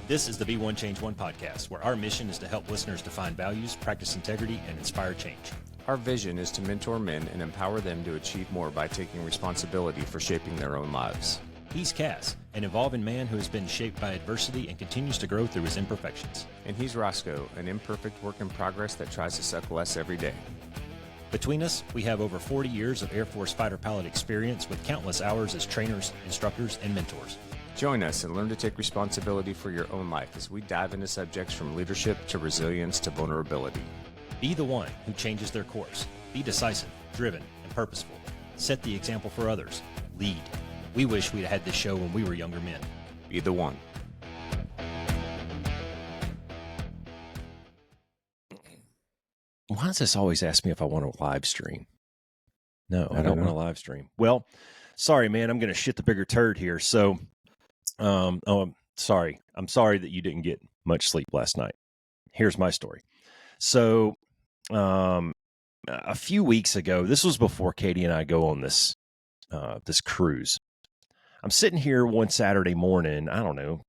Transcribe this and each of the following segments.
This is the Be One Change One podcast, where our mission is to help listeners define values, practice integrity, and inspire change. Our vision is to mentor men and empower them to achieve more by taking responsibility for shaping their own lives. He's CAS, an evolving man who has been shaped by adversity and continues to grow through his imperfections. And he's Roscoe, an imperfect work in progress that tries to suck less every day. Between us, we have over 40 years of Air Force fighter pilot experience with countless hours as trainers, instructors, and mentors. Join us and learn to take responsibility for your own life as we dive into subjects from leadership to resilience to vulnerability. Be the one who changes their course. Be decisive, driven, and purposeful. Set the example for others. Lead. We wish we'd had this show when we were younger men. Be the one. Why does this always ask me if I want to live stream? No, I don't want to live stream. Well, sorry, man. I'm going to shit the bigger turd here. So, I'm sorry. I'm sorry that you didn't get much sleep last night. Here's my story. So, a few weeks ago, this was before Katie and I go on this cruise. I'm sitting here one Saturday morning. I don't know.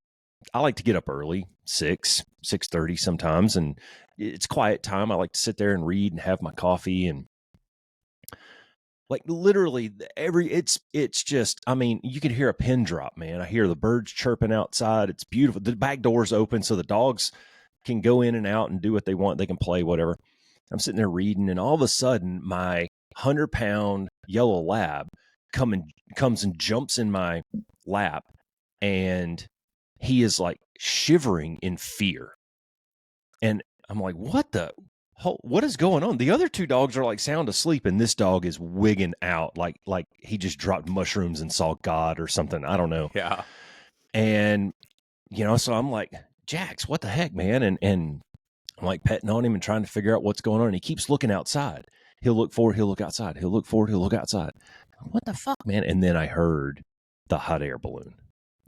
I like to get up early, 6:30 sometimes, and it's quiet time. I like to sit there and read and have my coffee, and like literally it's just, I mean, you can hear a pin drop, man. I hear the birds chirping outside. It's beautiful. The back door's open so the dogs can go in and out and do what they want. They can play, whatever. I'm sitting there reading, and all of a sudden my 100-pound yellow lab comes and jumps in my lap, and he is like shivering in fear. And I'm like, what is going on? The other two dogs are like sound asleep, and this dog is wigging out like he just dropped mushrooms and saw God or something. I don't know. Yeah. And, so I'm like, Jax, what the heck, man? And I'm like petting on him and trying to figure out what's going on. And he keeps looking outside. He'll look forward, he'll look outside. He'll look forward, he'll look outside. What the fuck, man? And then I heard the hot air balloon.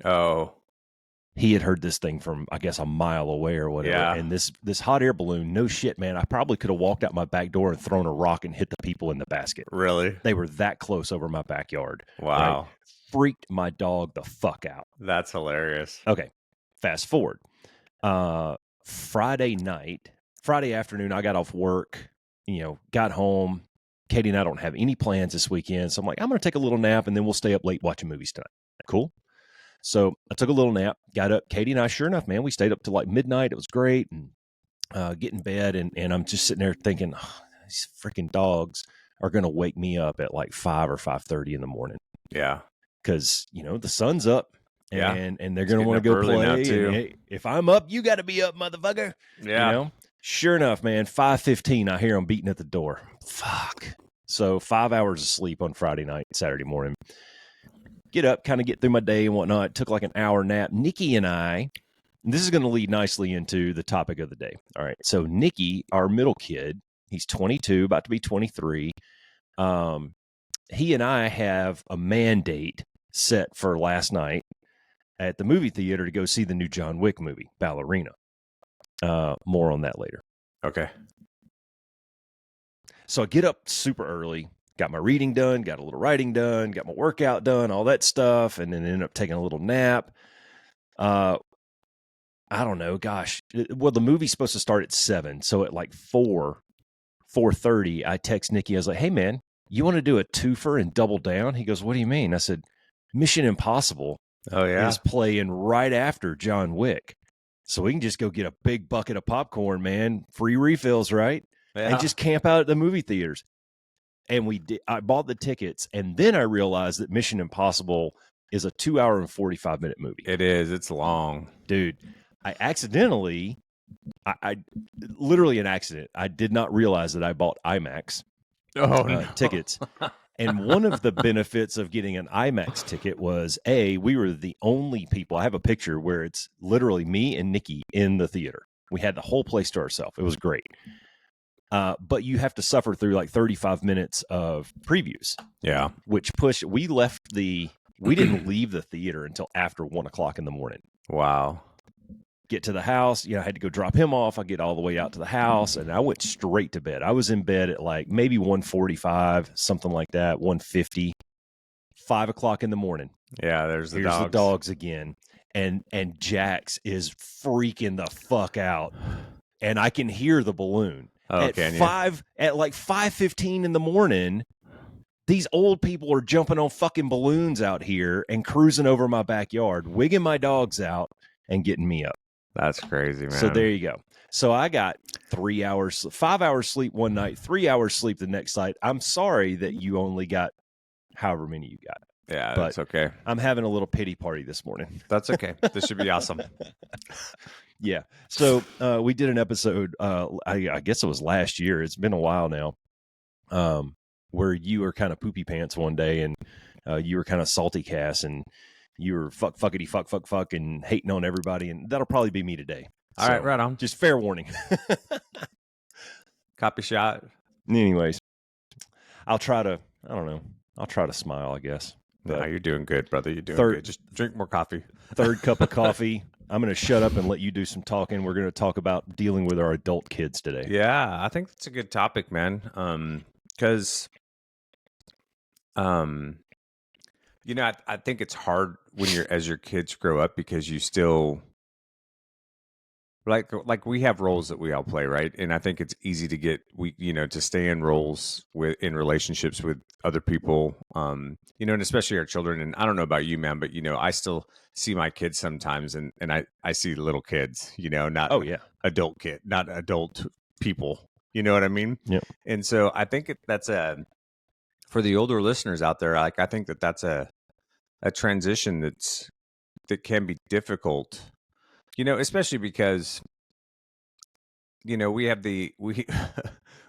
Oh. He had heard this thing from, I guess, a mile away or whatever. Yeah. And this hot air balloon, no shit, man. I probably could have walked out my back door and thrown a rock and hit the people in the basket. Really? They were that close over my backyard. Wow. Right? Freaked my dog the fuck out. That's hilarious. Okay. Fast forward. Friday afternoon, I got off work, got home. Katie and I don't have any plans this weekend. So I'm like, I'm going to take a little nap, and then we'll stay up late watching movies tonight. Cool. So I took a little nap, got up. Katie and I, sure enough, man, we stayed up till like midnight. It was great. And get in bed, and I'm just sitting there thinking, these freaking dogs are going to wake me up at like 5 or 5:30 in the morning. Yeah. Because, the sun's up. Yeah. And they're going to want to go play. And, hey, if I'm up, you got to be up, motherfucker. Yeah. Sure enough, man, 5:15, I hear them beating at the door. Fuck. So 5 hours of sleep on Friday night, Saturday morning. Get up, kind of get through my day and whatnot. Took like an hour nap. Nikki and I, and this is going to lead nicely into the topic of the day. All right. So Nikki, our middle kid, he's 22, about to be 23. He and I have a mandate set for last night at the movie theater to go see the new John Wick movie, Ballerina. More on that later. Okay. So I get up super early, got my reading done, got a little writing done, got my workout done, all that stuff, and then ended up taking a little nap. I don't know, gosh. Well, the movie's supposed to start at 7, so at like 4:30, I text Nikki. I was like, hey, man, you want to do a twofer and double down? He goes, what do you mean? I said, Mission Impossible is playing right after John Wick. So we can just go get a big bucket of popcorn, man. Free refills, right? Yeah. And just camp out at the movie theaters. And we did. I bought the tickets, and then I realized that Mission Impossible is a 2 hour and 45-minute movie. It is. It's long. Dude, I literally an accident. I did not realize that I bought IMAX tickets. And one of the benefits of getting an IMAX ticket was, we were the only people. I have a picture where it's literally me and Nikki in the theater. We had the whole place to ourselves. It was great. But you have to suffer through like 35 minutes of previews. Yeah. Which we didn't leave the theater until after 1:00 in the morning. Wow. Get to the house, I had to go drop him off. I get all the way out to the house, and I went straight to bed. I was in bed at like maybe 1:45, something like that, 1:50, 5:00 in the morning. Yeah, here's the dogs again. and Jax is freaking the fuck out, and I can hear the balloon at like 5:15 in the morning. These old people are jumping on fucking balloons out here and cruising over my backyard, wigging my dogs out and getting me up. That's crazy, man. So there you go. So I got 3 hours, 5 hours sleep one night, 3 hours sleep the next night. I'm sorry that you only got however many you got. Yeah, that's okay. I'm having a little pity party this morning. That's okay. This should be awesome. Yeah. So we did an episode, I guess it was last year. It's been a while now, where you were kind of poopy pants one day, and you were kind of salty CAS, and you were fuckity fuck and hating on everybody, and that'll probably be me today. All right, right on. Just fair warning. Copy shot. Anyways, I'll try to smile, I guess. No, you're doing good, brother. You're doing good. Just drink more coffee. Third cup of coffee. I'm going to shut up and let you do some talking. We're going to talk about dealing with our adult kids today. Yeah, I think that's a good topic, man. Because, you know, I think it's hard when as your kids grow up, because you still like we have roles that we all play, right? And I think it's easy to to stay in roles in relationships with other people, and especially our children. And I don't know about you, man, but I still see my kids sometimes, and I see little kids, not adult kid, not adult people. You know what I mean? Yeah. And so I think that's for the older listeners out there, like I think that's a transition that can be difficult. Especially because, we have the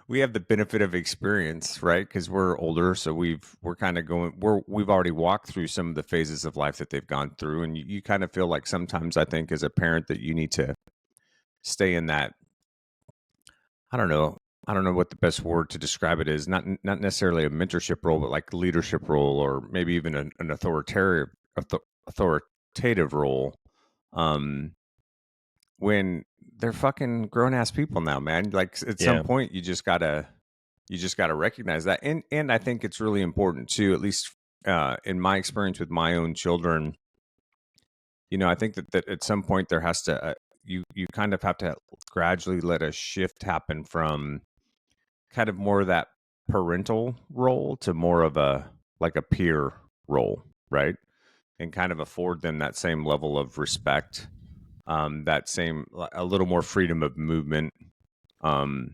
we have the benefit of experience, right? Because we're older, so we've already walked through some of the phases of life that they've gone through, and you kind of feel like sometimes, I think, as a parent, that you need to stay in that. I don't know what the best word to describe it is. Not necessarily a mentorship role, but like leadership role, or maybe even an authoritative role. When they're fucking grown ass people now, man. Like at some point you just gotta recognize that. And I think it's really important too, at least in my experience with my own children, I think that at some point there has to, you kind of have to gradually let a shift happen from kind of more of that parental role to more of a peer role, right? And kind of afford them that same level of respect, that same, a little more freedom of movement, but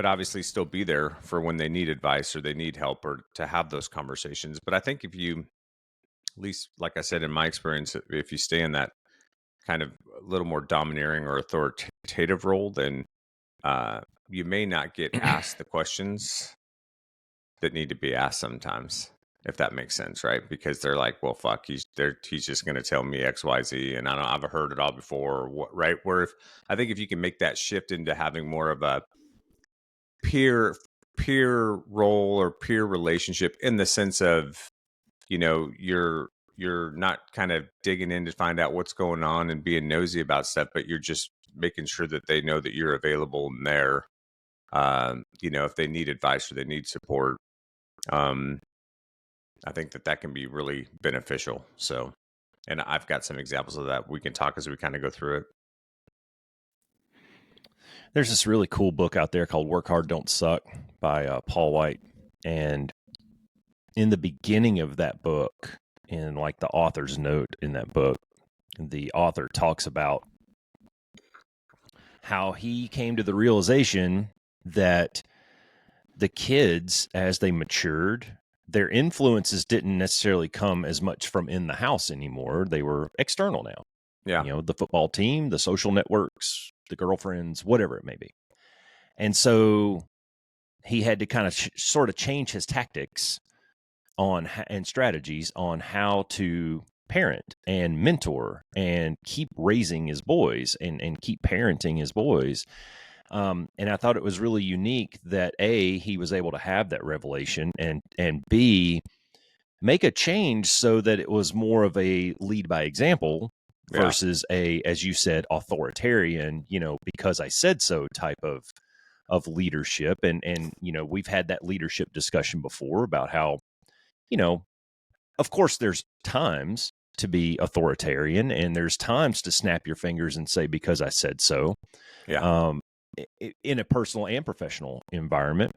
obviously still be there for when they need advice or they need help, or to have those conversations. But I think if you, at least like I said, in my experience, if you stay in that kind of a little more domineering or authoritative role, then you may not get asked the questions that need to be asked sometimes, if that makes sense, right? Because they're like, well, fuck, he's just going to tell me X, Y, Z, and I've heard it all before, right? Where I think if you can make that shift into having more of a peer role or peer relationship, in the sense of, you're not kind of digging in to find out what's going on and being nosy about stuff, but you're just making sure that they know that you're available and there, if they need advice or they need support. I think that can be really beneficial. So, and I've got some examples of that we can talk as we kind of go through it. There's this really cool book out there called Work Hard, Don't Suck by Paul White. And in the beginning of that book, in like the author's note in that book, the author talks about how he came to the realization that the kids, as they matured, their influences didn't necessarily come as much from in the house anymore. They were external now. Yeah. The football team, the social networks, the girlfriends, whatever it may be. And so he had to kind of sort of change his tactics and strategies on how to parent and mentor and keep raising his boys and keep parenting his boys. And I thought it was really unique that A, he was able to have that revelation, and B, make a change so that it was more of a lead by example versus a, as you said, authoritarian, because I said so type of leadership. And we've had that leadership discussion before about how, of course, there's times to be authoritarian, and there's times to snap your fingers and say, because I said so, Yeah. in a personal and professional environment.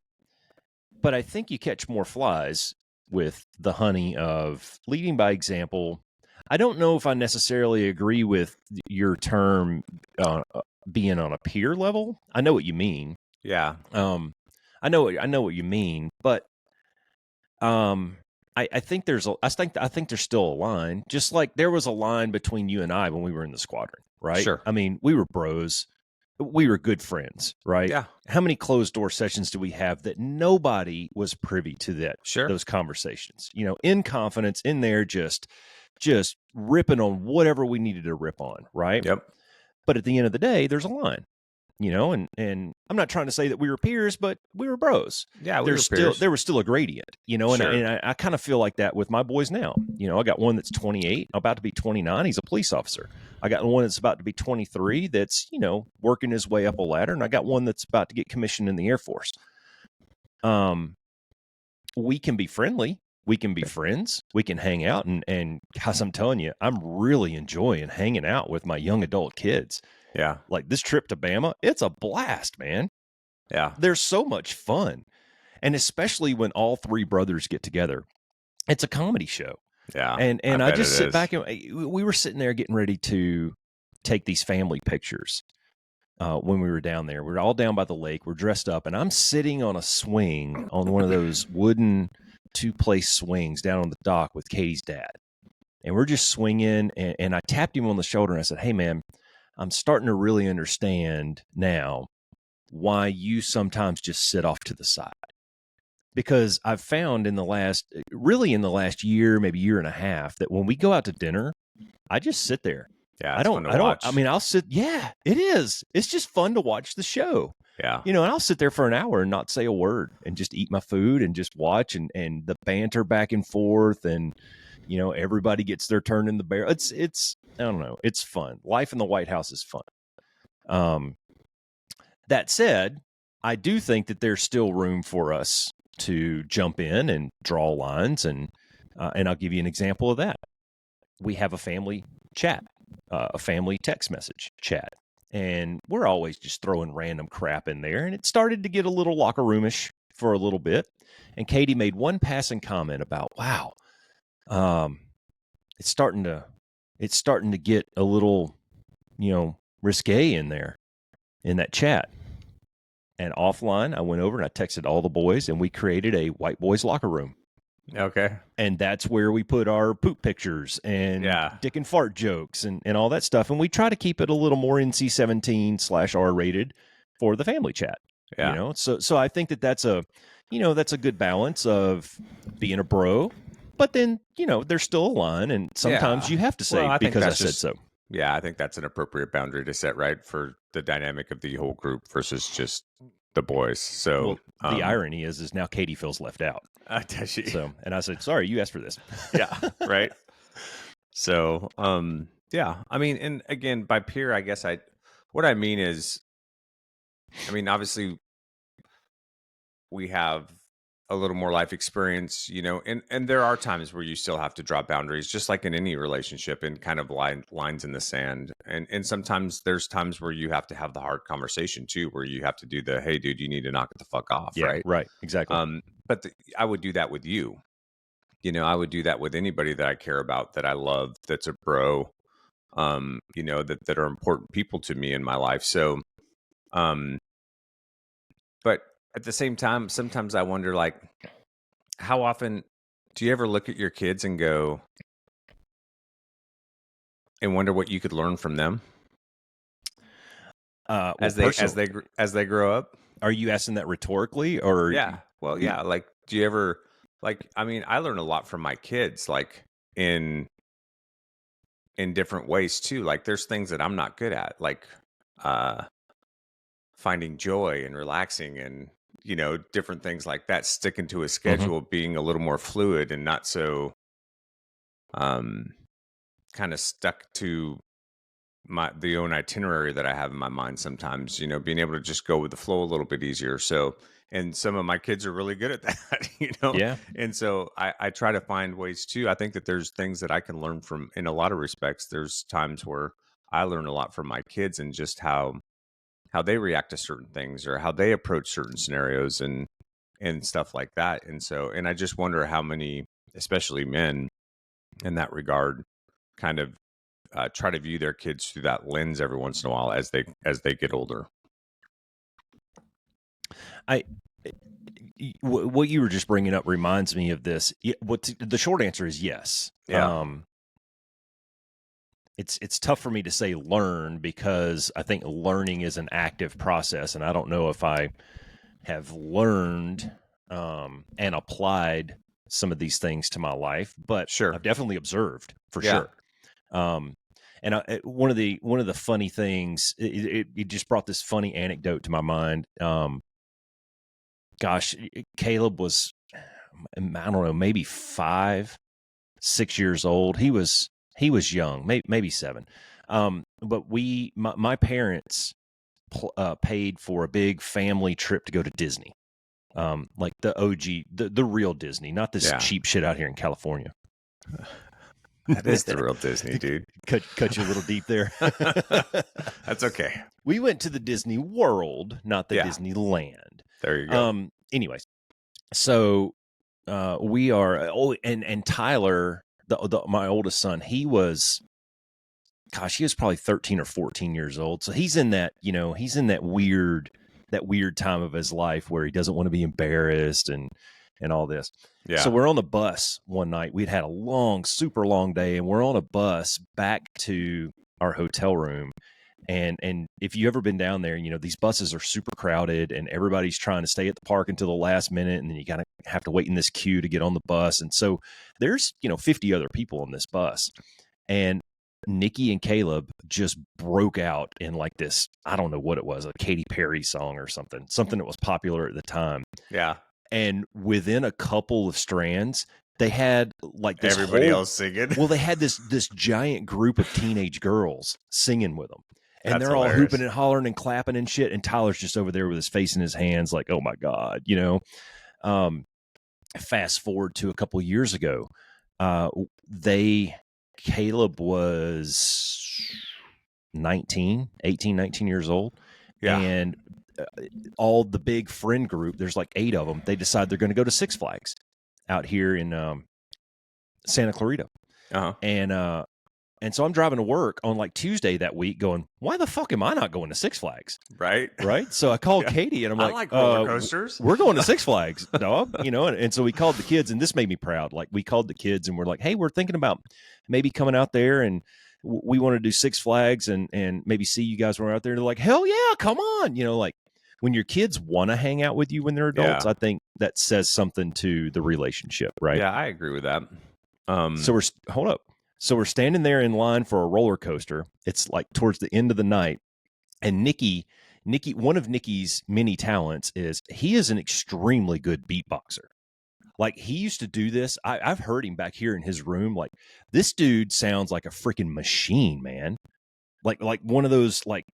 But I think you catch more flies with the honey of leading by example. I don't know if I necessarily agree with your term being on a peer level. I know what you mean. Yeah. I know what you mean, but I think I think there's still a line, just like there was a line between you and I when we were in the squadron, right? Sure. I mean, we were bros. We were good friends, right? Yeah. How many closed door sessions do we have that nobody was privy to Sure. those conversations? In confidence, in there, just ripping on whatever we needed to rip on, right? Yep. But at the end of the day, there's a line, and I'm not trying to say that we were peers, but we were bros. Yeah, we were peers. There was still a gradient, Sure. and I kind of feel like that with my boys now. I got one that's 28, about to be 29. He's a police officer. I got one that's about to be 23 that's, working his way up a ladder. And I got one that's about to get commissioned in the Air Force. We can be friendly. We can be friends. We can hang out. And guys, I'm telling you, I'm really enjoying hanging out with my young adult kids. Yeah. Like this trip to Bama, it's a blast, man. Yeah. There's so much fun. And especially when all three brothers get together, it's a comedy show. Yeah. And I just sit back and we were sitting there getting ready to take these family pictures when we were down there. We were all down by the lake. We're dressed up, and I'm sitting on a swing on one of those wooden 2-place swings down on the dock with Katie's dad. And we're just swinging, and I tapped him on the shoulder and I said, "Hey, man, I'm starting to really understand now why you sometimes just sit off to the side." Because I've found in the last year, maybe year and a half, that when we go out to dinner, I just sit there. Yeah, it's fun to watch. I mean, I'll sit. Yeah, it is. It's just fun to watch the show. Yeah. And I'll sit there for an hour and not say a word and just eat my food and just watch and the banter back and forth and, everybody gets their turn in the barrel. It's I don't know. It's fun. Life in the White House is fun. That said, I do think that there's still room for us to jump in and draw lines, and I'll give you an example of that. We have a family chat, a family text message chat, and we're always just throwing random crap in there, and it started to get a little locker roomish for a little bit. And Katie made one passing comment about, "Wow, it's starting to get a little, risque in there in that chat." And offline, I went over and I texted all the boys, and we created a white boys locker room. Okay. And that's where we put our poop pictures and dick and fart jokes and all that stuff. And we try to keep it a little more NC-17/R rated for the family chat. Yeah. So I think that's a good balance of being a bro, but then, there's still a line, and sometimes you have to say, because I said so. Yeah, I think that's an appropriate boundary to set, right, for the dynamic of the whole group versus just the boys. So the irony is now Katie feels left out. Does she? So, and I said, "Sorry, you asked for this." Yeah, right. So, yeah. I mean, and again, by peer, I guess what I mean is, obviously, we have a little more life experience, and there are times where you still have to draw boundaries, just like in any relationship, and kind of lines in the sand. And sometimes there's times where you have to have the hard conversation too, where you have to do the, "Hey, dude, you need to knock it the fuck off." Yeah, right? Right. Exactly. But I would do that with you. I would do that with anybody that I care about, that I love, that's a bro, that are important people to me in my life. So, but at the same time, sometimes I wonder, like, how often do you ever look at your kids and go and wonder what you could learn from them as they grow up? Are you asking that rhetorically, or? Yeah. Well, yeah. Like, do you ever, like, I learn a lot from my kids, like in different ways too. Like, there's things that I'm not good at, like finding joy and relaxing and, different things like that, sticking to a schedule, being a little more fluid and not so kind of stuck to the own itinerary that I have in my mind sometimes, being able to just go with the flow a little bit easier. So and some of my kids are really good at that, you know? Yeah. And so I try to find ways too. I think that there's things that I can learn from in a lot of respects. There's times where I learn a lot from my kids and just how they react to certain things or how they approach certain scenarios and stuff like that. And so, and I just wonder how many, especially men in that regard, kind of try to view their kids through that lens every once in a while as they get older. I what you were just bringing up reminds me of this. What the short answer is yes. Yeah. It's tough for me to say learn because I think learning is an active process, and I don't know if I have learned and applied some of these things to my life, but Sure. I've definitely observed for sure. And one of the funny things, it just brought this funny anecdote to my mind. Gosh, Caleb was, I don't know, maybe 5, 6 years old. He was young, maybe 7. But my parents paid for a big family trip to go to Disney. Like the OG, the real Disney, not this cheap shit out here in California. That is the real Disney, dude. Cut you a little deep there. That's okay. We went to the Disney World, not the Disneyland. There you go. Anyways, so we are. And Tyler, my oldest son, he was probably 13 or 14 years old. So he's in that, he's in that weird time of his life where he doesn't want to be embarrassed and all this. Yeah. So we're on the bus one night. We'd had a super long day, and we're on a bus back to our hotel room. And if you've ever been down there, these buses are super crowded and everybody's trying to stay at the park until the last minute. And then you gotta have to wait in this queue to get on the bus. And so there's, 50 other people on this bus. And Nikki and Caleb just broke out in like this, I don't know what it was, a Katy Perry song or something that was popular at the time. Yeah. And within a couple of strands, they had like this everybody else singing. Well, they had this giant group of teenage girls singing with them. And That's they're all hilarious. hooping and hollering and clapping and shit. And Tyler's just over there with his face in his hands like, oh my God, Fast forward to a couple of years ago, Caleb was 18, 19 years old. Yeah. And all the big friend group, there's like 8 of them, they decide they're going to go to Six Flags out here in Santa Clarita. Uh-huh. And so I'm driving to work on like Tuesday that week going, why the fuck am I not going to Six Flags? Right. So I called Katie and I'm I like roller coasters. We're going to Six Flags, dog. And so we called the kids, and this made me proud. Like, we called the kids and we're like, hey, we're thinking about maybe coming out there, and we want to do Six Flags and maybe see you guys when we're out there. And they're like, hell yeah, come on. Like when your kids want to hang out with you when they're adults, I think that says something to the relationship, right? Yeah, I agree with that. So we're standing there in line for a roller coaster. It's like towards the end of the night. And Nikki, one of Nikki's many talents is he is an extremely good beatboxer. Like, he used to do this. I've heard him back here in his room. Like, this dude sounds like a freaking machine, man. Like one of those, like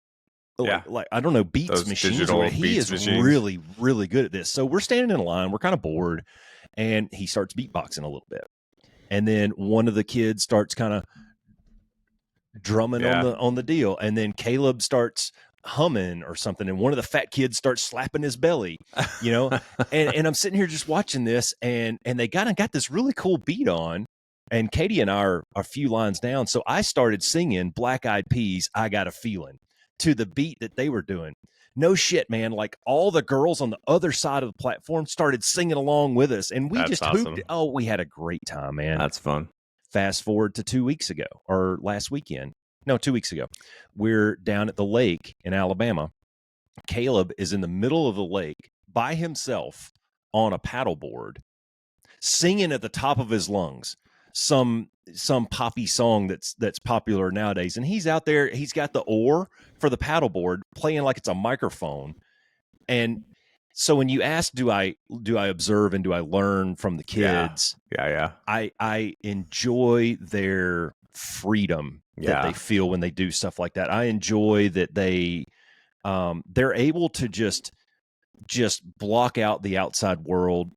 I don't know, beats those machines. He is machines. really, really good at this. So we're standing in line. We're kind of bored. And he starts beatboxing a little bit. And then one of the kids starts kind of drumming on the deal. And then Caleb starts humming or something. And one of the fat kids starts slapping his belly, and I'm sitting here just watching this, and they got this really cool beat on. And Katie and I are a few lines down. So I started singing Black Eyed Peas, I Got a Feeling, to the beat that they were doing. No shit, man. Like, all the girls on the other side of the platform started singing along with us, and we just hooped. Oh, we had a great time, man. That's fun. Fast forward to 2 weeks ago, or last weekend. No, 2 weeks ago. We're down at the lake in Alabama. Caleb is in the middle of the lake by himself on a paddleboard, singing at the top of his lungs some poppy song that's popular nowadays. And he's out there, he's got the oar for the paddleboard playing like it's a microphone. And so when you ask, do I observe and do I learn from the kids? Yeah. I enjoy their freedom that they feel when they do stuff like that. I enjoy that they're able to just just block out the outside world,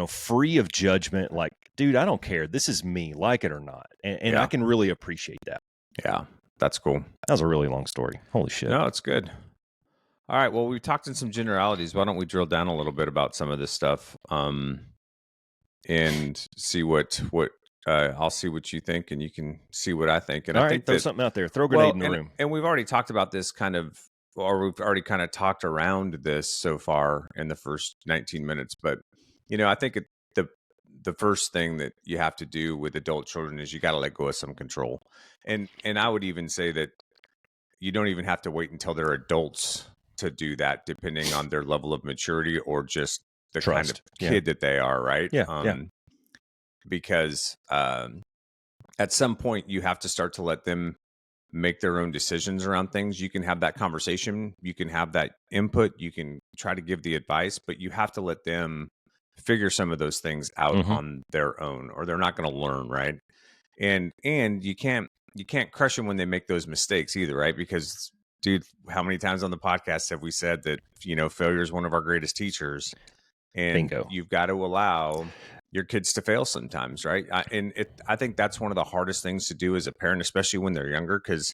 free of judgment. Like, dude, I don't care. This is me, like it or not. And I can really appreciate that. Yeah, that's cool. That was a really long story. Holy shit. No, it's good. All right. Well, we've talked in some generalities. Why don't we drill down a little bit about some of this stuff, and see what I'll see what you think, and you can see what I think. And all I right, think throw something out there. Throw a grenade in the room. And we've already talked about this we've already kind of talked around this so far in the first 19 minutes. But I think the first thing that you have to do with adult children is you got to let go of some control. And I would even say that you don't even have to wait until they're adults to do that, depending on their level of maturity or just the kind of kid that they are, right? Yeah. Because at some point you have to start to let them make their own decisions around things. You can have that conversation, you can have that input, you can try to give the advice, but you have to let them figure some of those things out on their own, or they're not going to learn, right? And you can't crush them when they make those mistakes either, right? Because, dude, how many times on the podcast have we said that failure is one of our greatest teachers, and Bingo. You've got to allow your kids to fail sometimes, right? I think that's one of the hardest things to do as a parent, especially when they're younger, because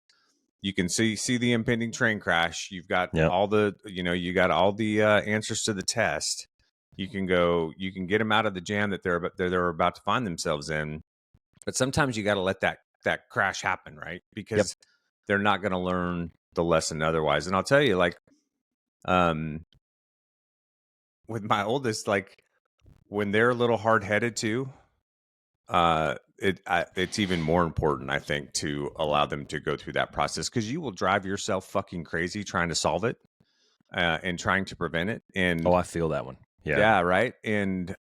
you can see the impending train crash. You've got all the answers to the test. You can get them out of the jam that they're about to find themselves in. But sometimes you got to let that crash happen, right? Because they're not going to learn the lesson otherwise. And I'll tell you, like, with my oldest, like, when they're a little hard-headed too, it's even more important, I think, to allow them to go through that process, because you will drive yourself fucking crazy trying to solve it and trying to prevent it. And I feel that one. Yeah, right. And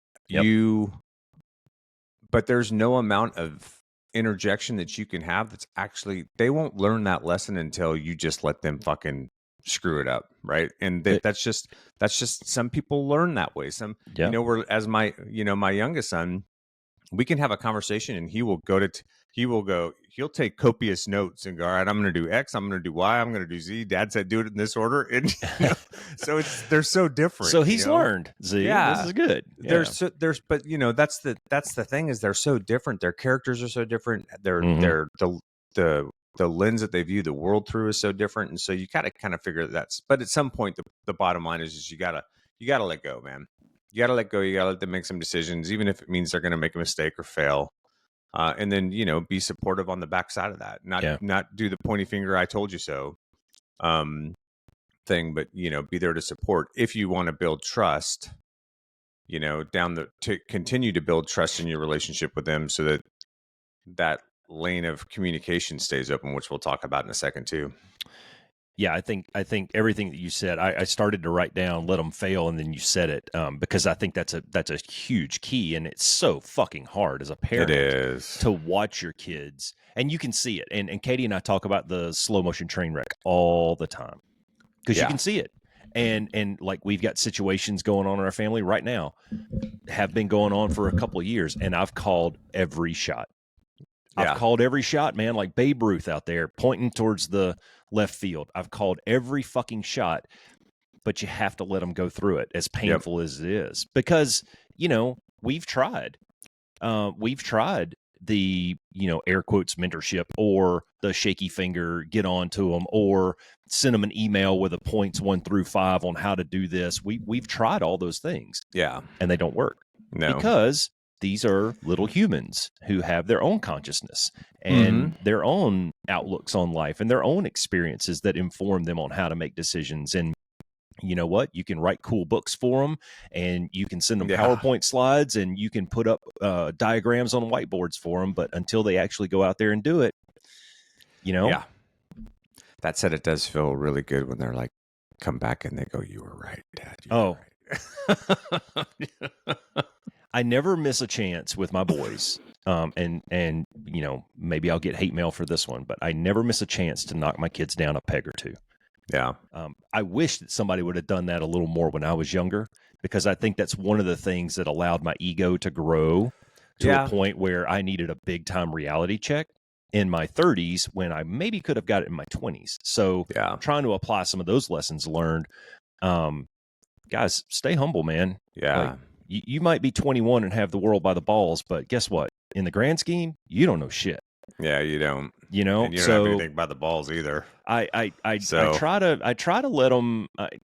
but there's no amount of interjection that you can have that's actually, they won't learn that lesson until you just let them fucking screw it up, right? And that's just some people learn that way. Some as my my youngest son, we can have a conversation and he'll take copious notes and go, all right, I'm going to do X, I'm going to do Y, I'm going to do Z. Dad said do it in this order. And so they're so different. So he's learned Z. Yeah, this is good. Yeah. But that's the thing, is they're so different. Their characters are so different. They're the lens that they view the world through is so different. And so you got to kind of figure but at some point the bottom line is you gotta let go, man. You got to let go. You got to let them make some decisions, even if it means they're going to make a mistake or fail. And then, be supportive on the backside of that. Not do the pointy finger, I told you so thing, but, be there to support. If you want to build trust, to continue to build trust in your relationship with them, so that lane of communication stays open, which we'll talk about in a second too. Yeah, I think everything that you said, I started to write down, let them fail, and then you said it, because I think that's a huge key, and it's so fucking hard as a parent. It is. To watch your kids, and you can see it. And Katie and I talk about the slow motion train wreck all the time, because you can see it. And like, we've got situations going on in our family right now, have been going on for a couple of years, and I've called every shot. I've called every shot, man, like Babe Ruth out there pointing towards the left field. I've called every fucking shot, but you have to let them go through it, as painful as it is, because, we've tried. We've tried the, air quotes mentorship, or the shaky finger, get on to them, or send them an email with the points 1 through 5 on how to do this. We've tried all those things. Yeah. And they don't work. No. Because these are little humans who have their own consciousness and their own outlooks on life and their own experiences that inform them on how to make decisions. And you know what? You can write cool books for them, and you can send them PowerPoint slides, and you can put up diagrams on whiteboards for them. But until they actually go out there and do it, Yeah. That said, it does feel really good when they're like, come back and they go, you were right, Dad. You were right. I never miss a chance with my boys. And maybe I'll get hate mail for this one, but I never miss a chance to knock my kids down a peg or two. Yeah. I wish that somebody would have done that a little more when I was younger, because I think that's one of the things that allowed my ego to grow to a point where I needed a big time reality check in my 30s, when I maybe could have got it in my 20s. So trying to apply some of those lessons learned, guys, stay humble, man. Yeah. Like you might be 21 and have the world by the balls, but guess what? In the grand scheme, you don't know shit. Yeah, you don't. You know, and you don't have anything by the balls either. I try to let them.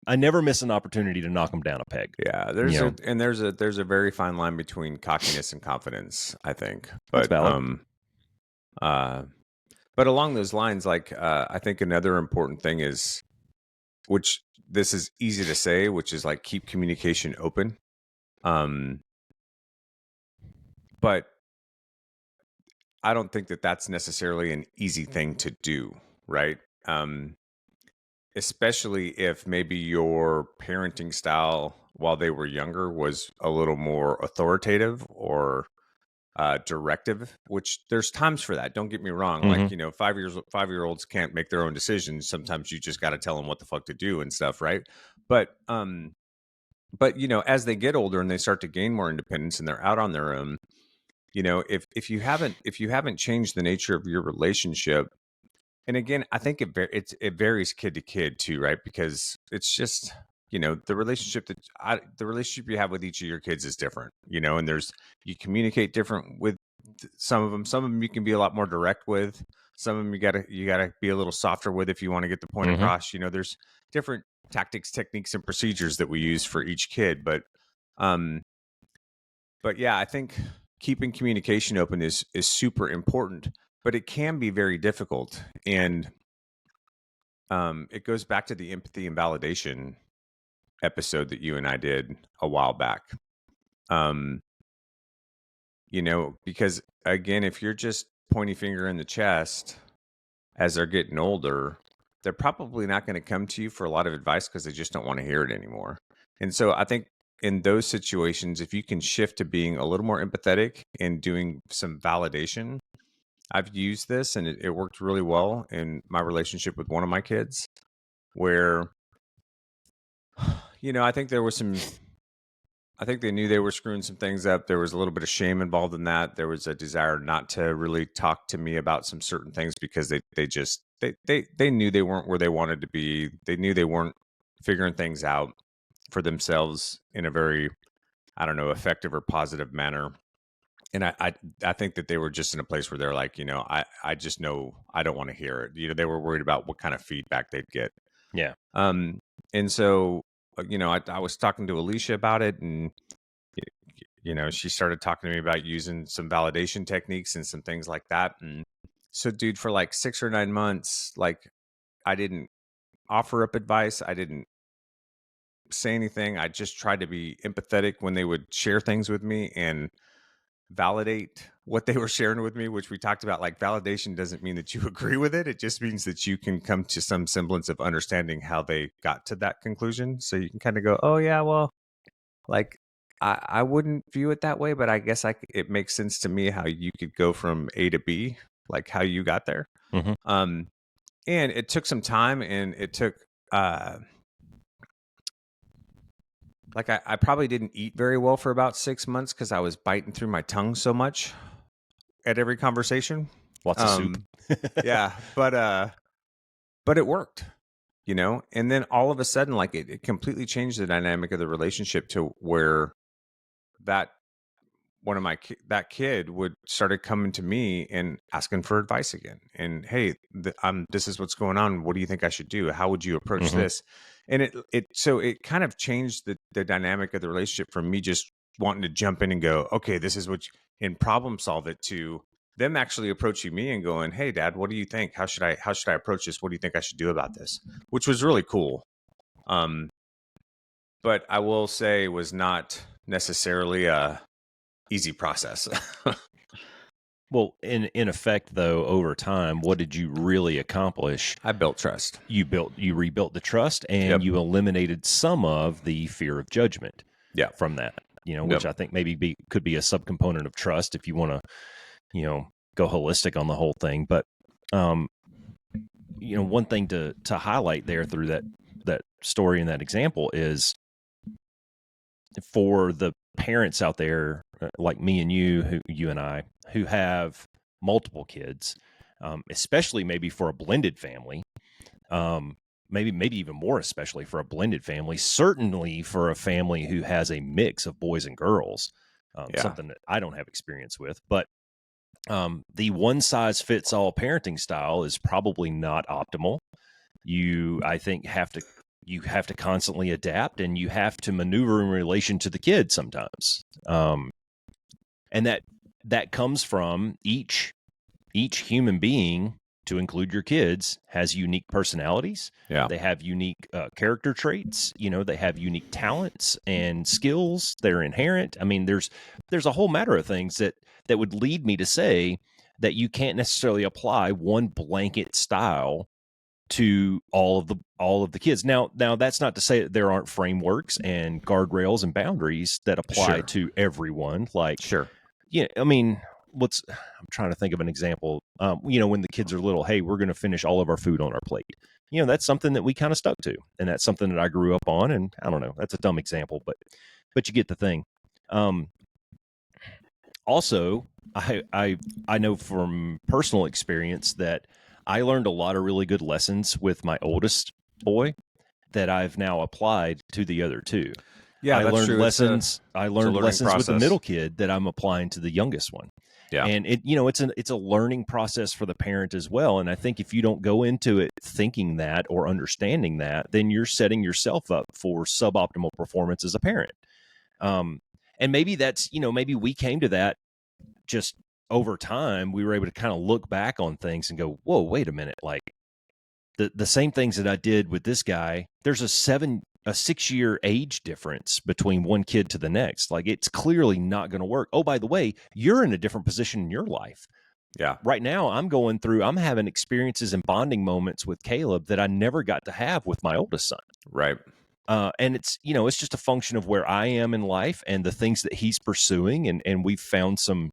I never miss an opportunity to knock them down a peg. Yeah, there's a very fine line between cockiness and confidence, I think. But That's valid. But along those lines, like I think another important thing is, which this is easy to say, which is like keep communication open. But I don't think that that's necessarily an easy thing to do, right? Especially if maybe your parenting style while they were younger was a little more authoritative or directive, which there's times for that. Don't get me wrong. Like, 5-year-olds can't make their own decisions. Sometimes you just got to tell them what the fuck to do and stuff. Right. But as they get older and they start to gain more independence and they're out on their own, if you haven't changed the nature of your relationship, and again, I think it varies kid to kid too, right? Because it's just, the relationship the relationship you have with each of your kids is different, and you communicate different with some of them. Some of them you can be a lot more direct with. Some of them you gotta be a little softer with if you want to get the point across. There's different tactics, techniques, and procedures that we use for each kid. But yeah, I think keeping communication open is super important. But it can be very difficult. And it goes back to the empathy and validation episode that you and I did a while back. Because again, if you're just pointy finger in the chest as they're getting older, they're probably not going to come to you for a lot of advice because they just don't want to hear it anymore. And so I think in those situations, if you can shift to being a little more empathetic and doing some validation, I've used this and it worked really well in my relationship with one of my kids where, I think they knew they were screwing some things up. There was a little bit of shame involved in that. There was a desire not to really talk to me about some certain things because they knew they weren't where they wanted to be. They knew they weren't figuring things out for themselves in a very, I don't know, effective or positive manner. And I think that they were just in a place where they're like, I just know I don't want to hear it. They were worried about what kind of feedback they'd get. Yeah. And so, I was talking to Alicia about it, and she started talking to me about using some validation techniques and some things like that. And so, dude, for like 6 or 9 months, like I didn't offer up advice. I didn't say anything. I just tried to be empathetic when they would share things with me and validate what they were sharing with me, which we talked about. Like, validation doesn't mean that you agree with it. It just means that you can come to some semblance of understanding how they got to that conclusion. So you can kind of go, oh yeah, well, like I wouldn't view it that way, but I guess it makes sense to me how you could go from A to B, like how you got there. And it took some time, and it took like I probably didn't eat very well for about 6 months because I was biting through my tongue so much at every conversation. Lots of soup. Yeah, but it worked, and then all of a sudden, like it completely changed the dynamic of the relationship to where that one of that kid started coming to me and asking for advice again. And hey, this is what's going on. What do you think I should do? How would you approach this? And so it kind of changed the dynamic of the relationship from me just wanting to jump in and go, okay, this is and problem solve it, to them actually approaching me and going, hey dad, what do you think? How should I approach this? What do you think I should do about this? Which was really cool. But I will say it was not necessarily a easy process. Well, in effect, though, over time, what did you really accomplish? I built trust. You rebuilt the trust, and you eliminated some of the fear of judgment. Yeah. From that, which I think maybe could be a subcomponent of trust if you want to, go holistic on the whole thing. But, one thing to highlight there through that story and that example is, for the parents out there like me and you and I, who have multiple kids, especially maybe for a blended family, maybe even more, especially for a blended family, certainly for a family who has a mix of boys and girls, something that I don't have experience with. But the one size fits all parenting style is probably not optimal. I think, you have to constantly adapt, and you have to maneuver in relation to the kid sometimes. And that comes from each human being, to include your kids, has unique personalities. Yeah. They have unique character traits. They have unique talents and skills that are inherent. I mean, there's a whole matter of things that would lead me to say that you can't necessarily apply one blanket style to all of the kids. Now that's not to say that there aren't frameworks and guardrails and boundaries that apply Sure. to everyone. Like, Sure. yeah, I mean, I'm trying to think of an example. When the kids are little, hey, we're going to finish all of our food on our plate. That's something that we kind of stuck to, and that's something that I grew up on. And I don't know, that's a dumb example, but you get the thing. Also, I know from personal experience that I learned a lot of really good lessons with my oldest boy that I've now applied to the other two. Yeah, I that's learned true. lessons. I learned lessons with the process. middle kid that I'm applying to the youngest one. Yeah. And it's a learning process for the parent as well. And I think if you don't go into it thinking that or understanding that, then you're setting yourself up for suboptimal performance as a parent. And maybe that's, maybe we came to that just over time. We were able to kind of look back on things and go, whoa, wait a minute. Like the same things that I did with this guy, there's a 6-year age difference between one kid to the next. Like, it's clearly not going to work. Oh, by the way, you're in a different position in your life. Yeah. Right now, I'm having experiences and bonding moments with Caleb that I never got to have with my oldest son. Right. And it's just a function of where I am in life and the things that he's pursuing. And we've found some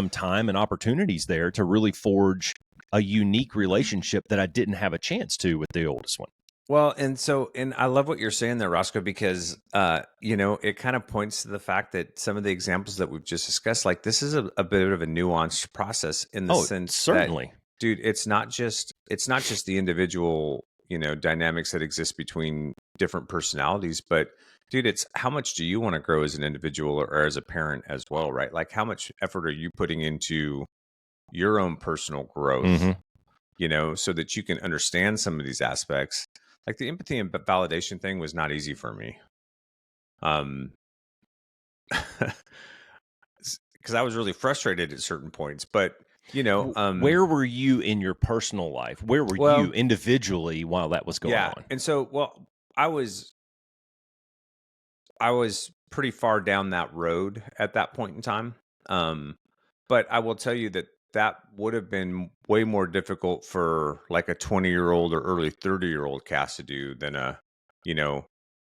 time and opportunities there to really forge a unique relationship that I didn't have a chance to with the oldest one. Well, and I love what you're saying there, Roscoe, because, it kind of points to the fact that some of the examples that we've just discussed, like, this is a bit of a nuanced process in the sense certainly. that, dude, it's not just the individual, dynamics that exist between different personalities, but dude, it's how much do you want to grow as an individual or as a parent as well, right? Like, how much effort are you putting into your own personal growth, so that you can understand some of these aspects. Like, the empathy and validation thing was not easy for me. Because I was really frustrated at certain points, but where were you in your personal life? Where were you individually while that was going on? And so, I was pretty far down that road at that point in time. But I will tell you that would have been way more difficult for like a 20-year-old or early 30-year-old CAS to do than a,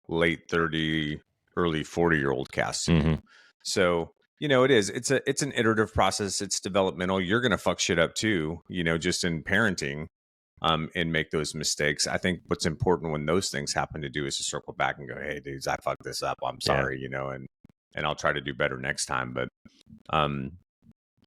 late 30, early 40-year-old CAS to do. So, it's an iterative process. It's developmental. You're going to fuck shit up too, just in parenting, and make those mistakes. I think what's important when those things happen to do is to circle back and go, hey, dudes, I fucked this up. I'm sorry, and I'll try to do better next time.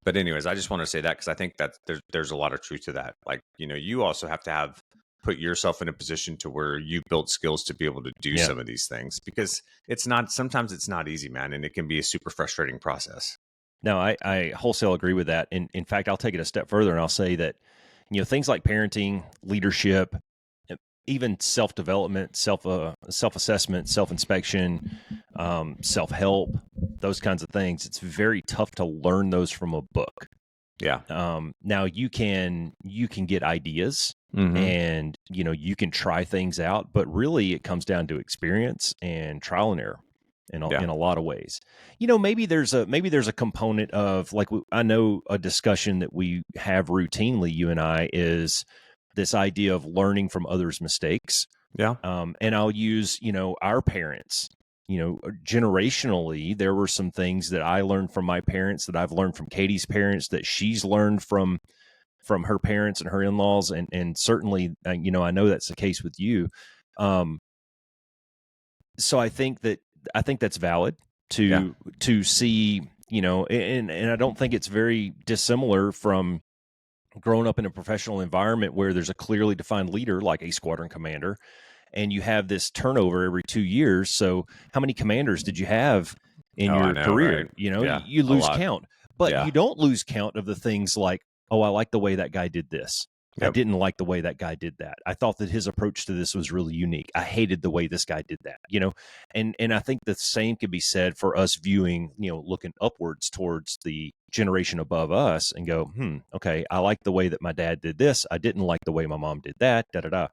But anyways, I just want to say that because I think that there's a lot of truth to that. Like, you also have to put yourself in a position to where you built skills to be able to do some of these things, because sometimes it's not easy, man. And it can be a super frustrating process. No, I wholesale agree with that. And in fact, I'll take it a step further and I'll say that, things like parenting, leadership, even self-development, self-assessment, self-inspection, self-help, those kinds of things, it's very tough to learn those from a book. Yeah. Now you can get ideas and, you can try things out, but really it comes down to experience and trial and error in a lot of ways. Maybe there's a component of, like, I know a discussion that we have routinely, you and I, is this idea of learning from others' mistakes. Yeah. And I'll use, our parents, generationally, there were some things that I learned from my parents that I've learned from Katie's parents that she's learned from her parents and her in-laws. And certainly, I know that's the case with you. So I think that's valid to see, and I don't think it's very dissimilar from growing up in a professional environment where there's a clearly defined leader like a squadron commander, and you have this turnover every 2 years. So how many commanders did you have in Oh, I your know, career? right? You know, Yeah, you a lose lot. count, but Yeah. you don't lose count of the things like, oh, I like the way that guy did this. I Yep. didn't like the way that guy did that. I thought that his approach to this was really unique. I hated the way this guy did that, you know? And I think the same could be said for us viewing, you know, looking upwards towards the generation above us and go, okay, I like the way that my dad did this. I didn't like the way my mom did that, da da da.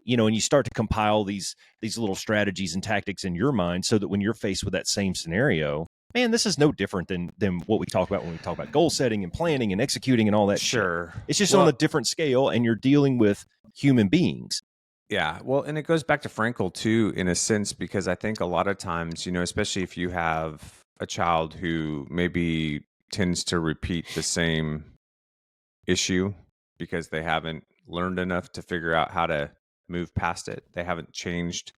You know, and you start to compile these little strategies and tactics in your mind so that when you're faced with that same scenario, man, this is no different than what we talk about when we talk about goal setting and planning and executing and all that shit. Sure. It's just on Well, a different scale, and you're dealing with human beings. yeah. Well, and it goes back to Frankel too, in a sense, because I think a lot of times, you know, especially if you have a child who maybe tends to repeat the same issue because they haven't learned enough to figure out how to move past it. They haven't changed,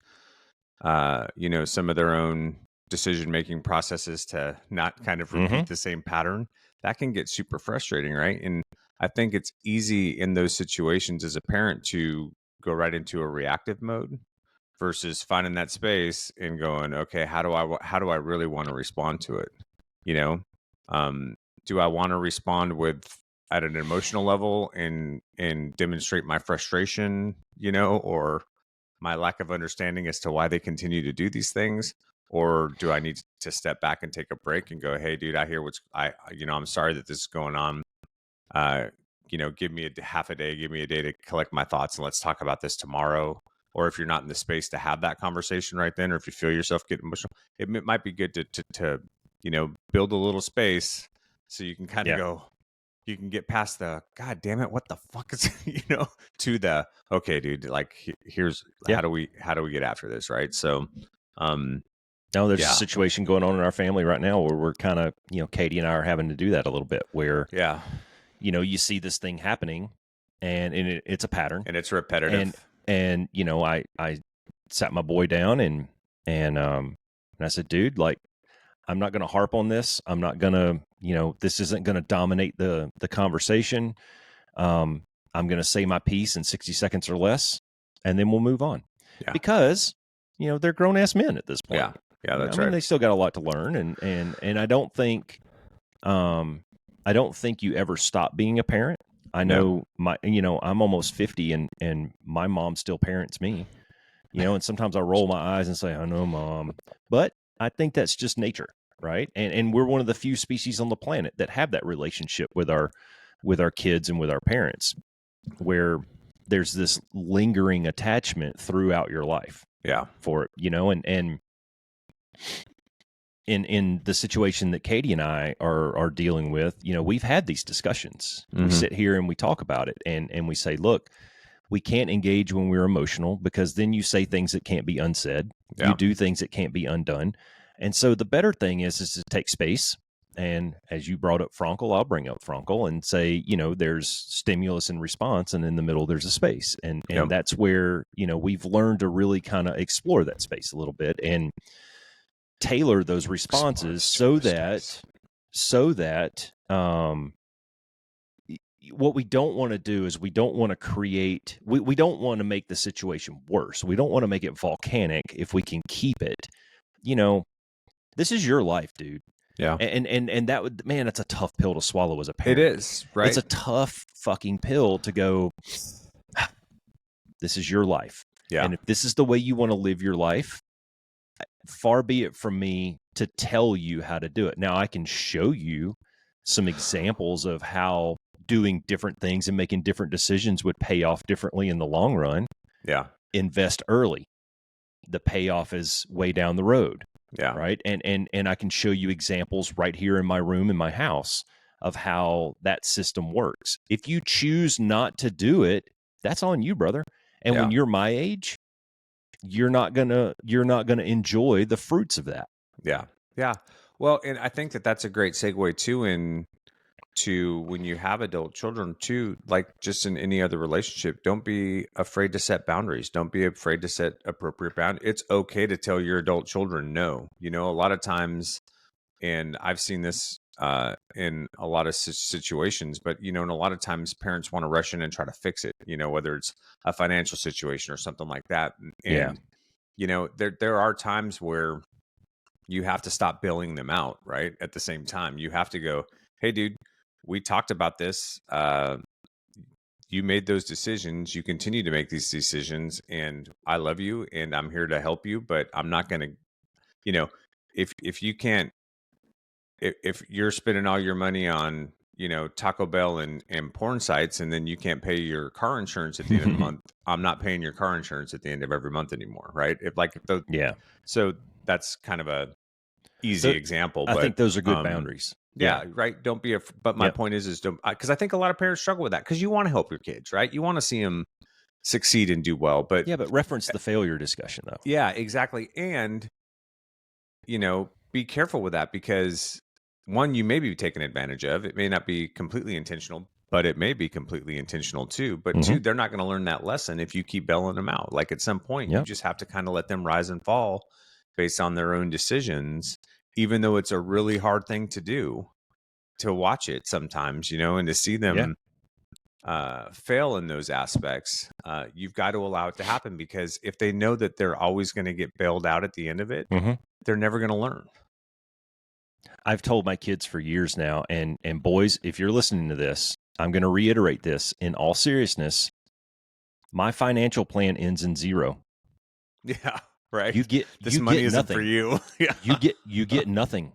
you know, some of their own decision making processes to not kind of repeat the same pattern. That can get super frustrating, right? And I think it's easy in those situations as a parent to go right into a reactive mode versus finding that space and going, okay, how do I really want to respond to it? You know, um, do I want to respond with at an emotional level and demonstrate my frustration, you know, or my lack of understanding as to why they continue to do these things? Or do I need to step back and take a break and go, hey, dude, I hear you know, I'm sorry that this is going on. Uh, you know, give me half a day, give me a day to collect my thoughts, and let's talk about this tomorrow. Or if you're not in the space to have that conversation right then, or if you feel yourself getting emotional, might be good to you know, build a little space so you can kind of go, you can get past the God damn it, what the fuck is you know, to the okay, dude, like here's Yeah. how do we get after this, right? So, Now there's yeah, a situation going on in our family right now where we're kind of, you know, Katie and I are having to do that a little bit where, yeah, you know, you see this thing happening and it's a pattern. and it's repetitive. And, you know, I sat my boy down and I said, dude, like, I'm not going to harp on this. I'm not going to, you know, this isn't going to dominate the conversation. I'm going to say my piece in 60 seconds or less, and then we'll move on. Yeah. Because, you know, they're grown ass men at this point. Yeah. Yeah, that's I mean, right. they still got a lot to learn, and I don't think, you ever stop being a parent. I know you know, I'm almost 50, and my mom still parents me. You know, and sometimes I roll my eyes and say, "I know, Mom," but I think that's just nature, right? And we're one of the few species on the planet that have that relationship with our kids and with our parents, where there's this lingering attachment throughout your life. Yeah. For it, you know, and in the situation that Katie and I are dealing with, you know, we've had these discussions. We sit here and we talk about it, and we say, look, we can't engage when we're emotional because then you say things that can't be unsaid. Yeah. You do things that can't be undone. And so the better thing is to take space. And as you brought up Frankel, I'll bring up Frankel and say, you know, there's stimulus and response, and in the middle there's a space. And that's where, you know, we've learned to really kind of explore that space a little bit and tailor those responses so that what we don't want to do is we don't want to create, we don't want to make the situation worse. We don't want to make it volcanic if we can keep it. You know, this is your life, dude. Yeah. And that would, man, it's a tough pill to swallow as a parent. It is, right? It's a tough fucking pill to go, this is your life. Yeah. And if this is the way you want to live your life, far be it from me to tell you how to do it. Now, I can show you some examples of how doing different things and making different decisions would pay off differently in the long run. Yeah. Invest early. The payoff is way down the road. Yeah. Right. And I can show you examples right here in my room in my house of how that system works. If you choose not to do it, that's on you, brother. And when you're my age, you're not gonna enjoy the fruits of that. Yeah. Yeah. Well, and I think that that's a great segue too to when you have adult children too, like just in any other relationship, don't be afraid to set boundaries. Don't be afraid to set appropriate boundaries. It's okay to tell your adult children no. You know, a lot of times, and I've seen this in a lot of situations. But, and a lot of times parents want to rush in and try to fix it, whether it's a financial situation or something like that. And, there are times where you have to stop bailing them out, right? At the same time, you have to go, hey, dude, we talked about this. You made those decisions. You continue to make these decisions, and I love you, and I'm here to help you. But I'm not going to, if you can't, if you're spending all your money on, Taco Bell and porn sites, and then you can't pay your car insurance at the end of the month, I'm not paying your car insurance at the end of every month anymore, right? So that's kind of a easy example, but I think those are good boundaries. Yeah, right. Don't be but my point is don't, because I think a lot of parents struggle with that, because you want to help your kids, right? You want to see them succeed and do well, but reference the failure discussion though. Yeah, exactly. And be careful with that, because one, you may be taken advantage of. It may not be completely intentional, but it may be completely intentional too. But two, they're not going to learn that lesson if you keep bailing them out. Like, at some point, you just have to kind of let them rise and fall based on their own decisions, even though it's a really hard thing to do, to watch it sometimes, and to see them fail in those aspects. You've got to allow it to happen, because if they know that they're always going to get bailed out at the end of it, they're never going to learn. I've told my kids for years now, and boys, if you're listening to this, I'm going to reiterate this in all seriousness. My financial plan ends in zero. Yeah, right. You get this money isn't nothing for you. Yeah. You get nothing.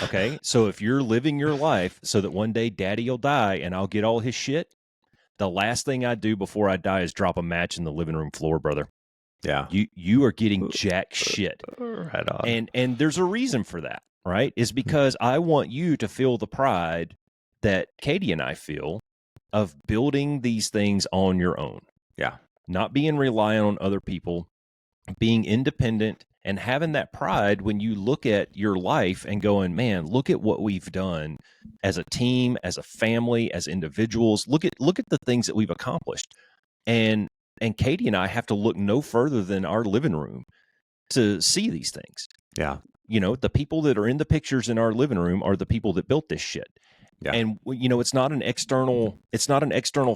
Okay, so if you're living your life so that one day Daddy will die and I'll get all his shit, the last thing I do before I die is drop a match in the living room floor, brother. Yeah, you are getting jack shit. Right on. And there's a reason for that, right? Is because I want you to feel the pride that Katie and I feel of building these things on your own. Yeah. Not being reliant on other people, being independent, and having that pride when you look at your life and going, man, look at what we've done as a team, as a family, as individuals. Look at the things that we've accomplished. And Katie and I have to look no further than our living room to see these things. Yeah. The people that are in the pictures in our living room are the people that built this shit. Yeah. And it's not an external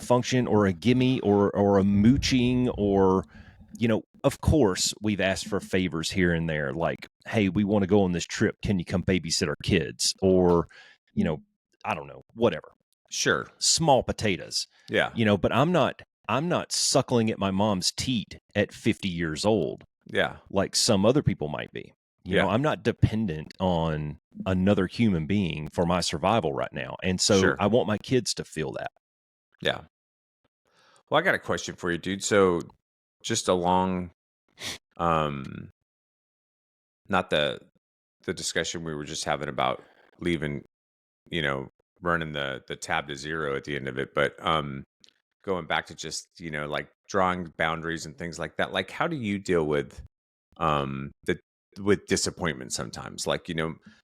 function or a gimme or a mooching or, of course we've asked for favors here and there, like, hey, we want to go on this trip. Can you come babysit our kids? Or, I don't know, whatever. Sure. Small potatoes. Yeah. But I'm not suckling at my mom's teat at 50 years old. Yeah. Like some other people might be. I'm not dependent on another human being for my survival right now. And so I want my kids to feel that. Yeah. Well, I got a question for you, dude. So just along, not the discussion we were just having about leaving, running the tab to zero at the end of it, but going back to just, like drawing boundaries and things like that. Like, how do you deal with with disappointment sometimes? Like,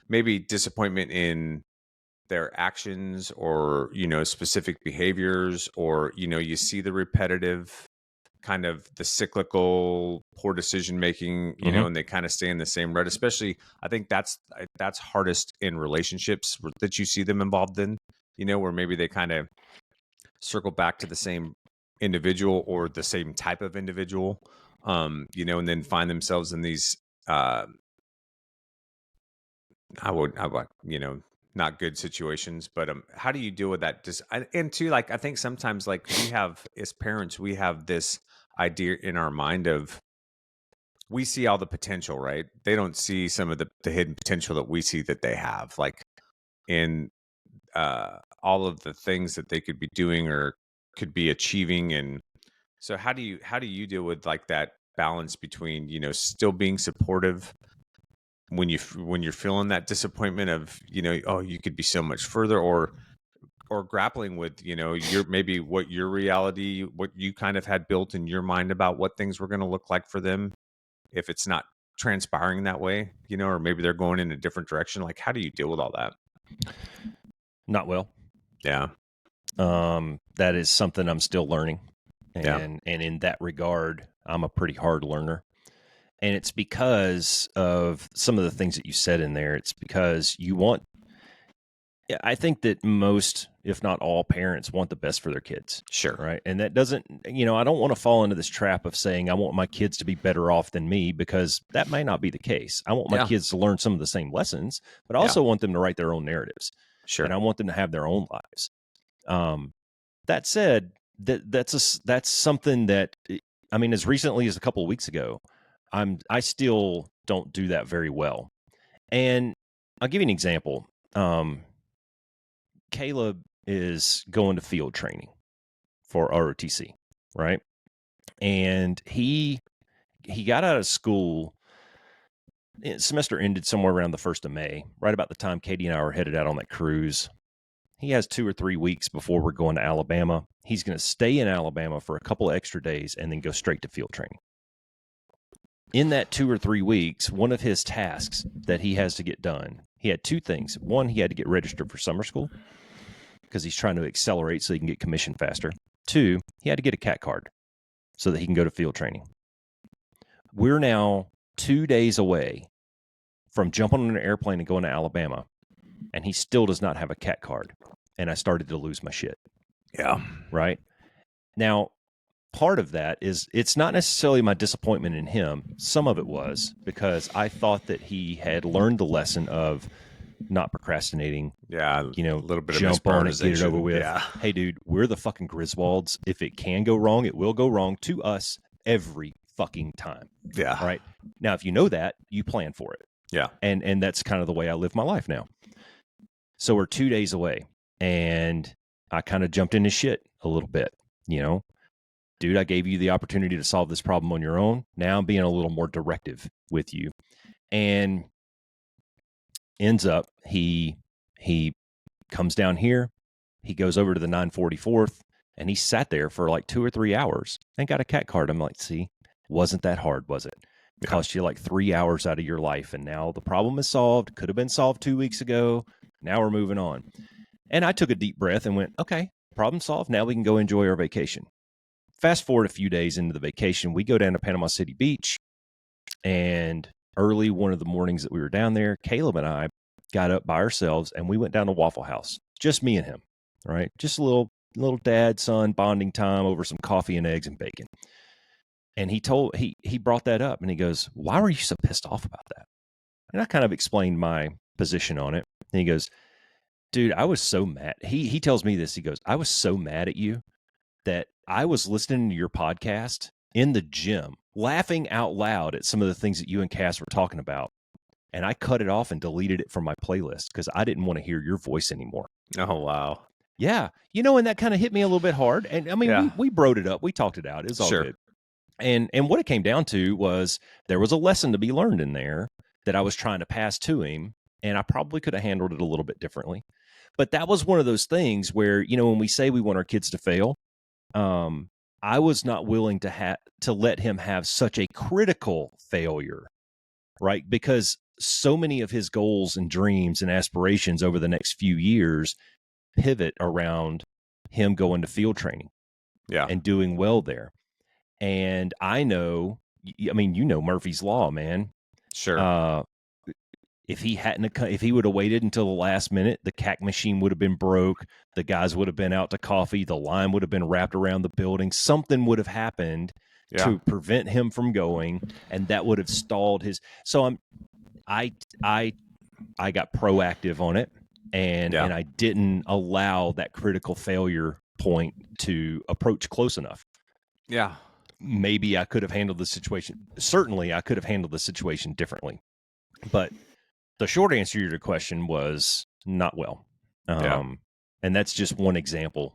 maybe disappointment in their actions or, specific behaviors, or, you see the repetitive kind of the cyclical poor decision making, and they kind of stay in the same rut. Especially, I think that's hardest in relationships that you see them involved in, where maybe they kind of circle back to the same individual or the same type of individual, and then find themselves in these I would, not good situations. But how do you deal with that? And two, like, I think sometimes, like, we have, as parents, we have this idea in our mind of, we see all the potential, right? They don't see some of the hidden potential that we see that they have, like in all of the things that they could be doing or could be achieving. And so how do you deal with, like, that balance between, still being supportive when you're feeling that disappointment of, oh, you could be so much further, or grappling with, your maybe what your reality, what you kind of had built in your mind about what things were going to look like for them, if it's not transpiring that way, or maybe they're going in a different direction. Like, how do you deal with all that? Not well. Yeah. That is something I'm still learning. Yeah. And in that regard, I'm a pretty hard learner. And it's because of some of the things that you said in there. It's because you want Yeah, I think that most, if not all, parents want the best for their kids. Sure. Right. And that doesn't, I don't want to fall into this trap of saying I want my kids to be better off than me, because that may not be the case. I want my kids to learn some of the same lessons, but I also want them to write their own narratives. Sure. And I want them to have their own lives. That said, that's something that, I mean, as recently as a couple of weeks ago, I still don't do that very well. And I'll give you an example. Caleb is going to field training for ROTC, right? And he got out of school. Semester ended somewhere around the 1st of May, right about the time Katie and I were headed out on that cruise. He has 2 or 3 weeks before we're going to Alabama. He's going to stay in Alabama for a couple of extra days and then go straight to field training. In that 2 or 3 weeks, one of his tasks that he has to get done, he had 2 things. One, he had to get registered for summer school because he's trying to accelerate so he can get commissioned faster. 2, he had to get a CAT card so that he can go to field training. We're now 2 days away from jumping on an airplane and going to Alabama, and he still does not have a CAT card. And I started to lose my shit. Yeah. Right? Now, part of that is, it's not necessarily my disappointment in him. Some of it was because I thought that he had learned the lesson of not procrastinating. Yeah. A little bit jump of on it, get it over with. Yeah. Hey, dude, we're the fucking Griswolds. If it can go wrong, it will go wrong to us every fucking time. Yeah. All right. Now, if you know that, you plan for it. Yeah. And that's kind of the way I live my life now. So we're 2 days away, and I kind of jumped into shit a little bit, Dude, I gave you the opportunity to solve this problem on your own. Now I'm being a little more directive with you. And ends up, he comes down here, he goes over to the 944th, and he sat there for like 2 or 3 hours and got a CAT card. I'm like, see, wasn't that hard, was it? It cost you like 3 hours out of your life, and now the problem is solved. Could have been solved 2 weeks ago. Now we're moving on. And I took a deep breath and went, okay, problem solved. Now we can go enjoy our vacation. Fast forward a few days into the vacation, we go down to Panama City Beach, and early one of the mornings that we were down there, Caleb and I got up by ourselves and we went down to Waffle House. Just me and him, right? Just a little dad son bonding time over some coffee and eggs and bacon. And he brought that up, and he goes, why were you so pissed off about that? And I kind of explained my position on it. And he goes, dude, I was so mad. He tells me this. He goes, I was so mad at you that I was listening to your podcast in the gym, laughing out loud at some of the things that you and Cass were talking about. And I cut it off and deleted it from my playlist because I didn't want to hear your voice anymore. Oh, wow. Yeah. And that kind of hit me a little bit hard. And I mean, we broed it up. We talked it out. It was all good. And what it came down to was there was a lesson to be learned in there that I was trying to pass to him. And I probably could have handled it a little bit differently. But that was one of those things where, when we say we want our kids to fail, I was not willing to let him have such a critical failure, right? Because so many of his goals and dreams and aspirations over the next few years pivot around him going to field training and doing well there. And I know, Murphy's Law, man. Sure. If he would have waited until the last minute, the CAC machine would have been broke. The guys would have been out to coffee. The line would have been wrapped around the building. Something would have happened to prevent him from going, and that would have stalled his. So I got proactive on it, and I didn't allow that critical failure point to approach close enough. Yeah. Maybe I could have handled the situation. Certainly, I could have handled the situation differently, but the short answer to your question was not well. And that's just one example.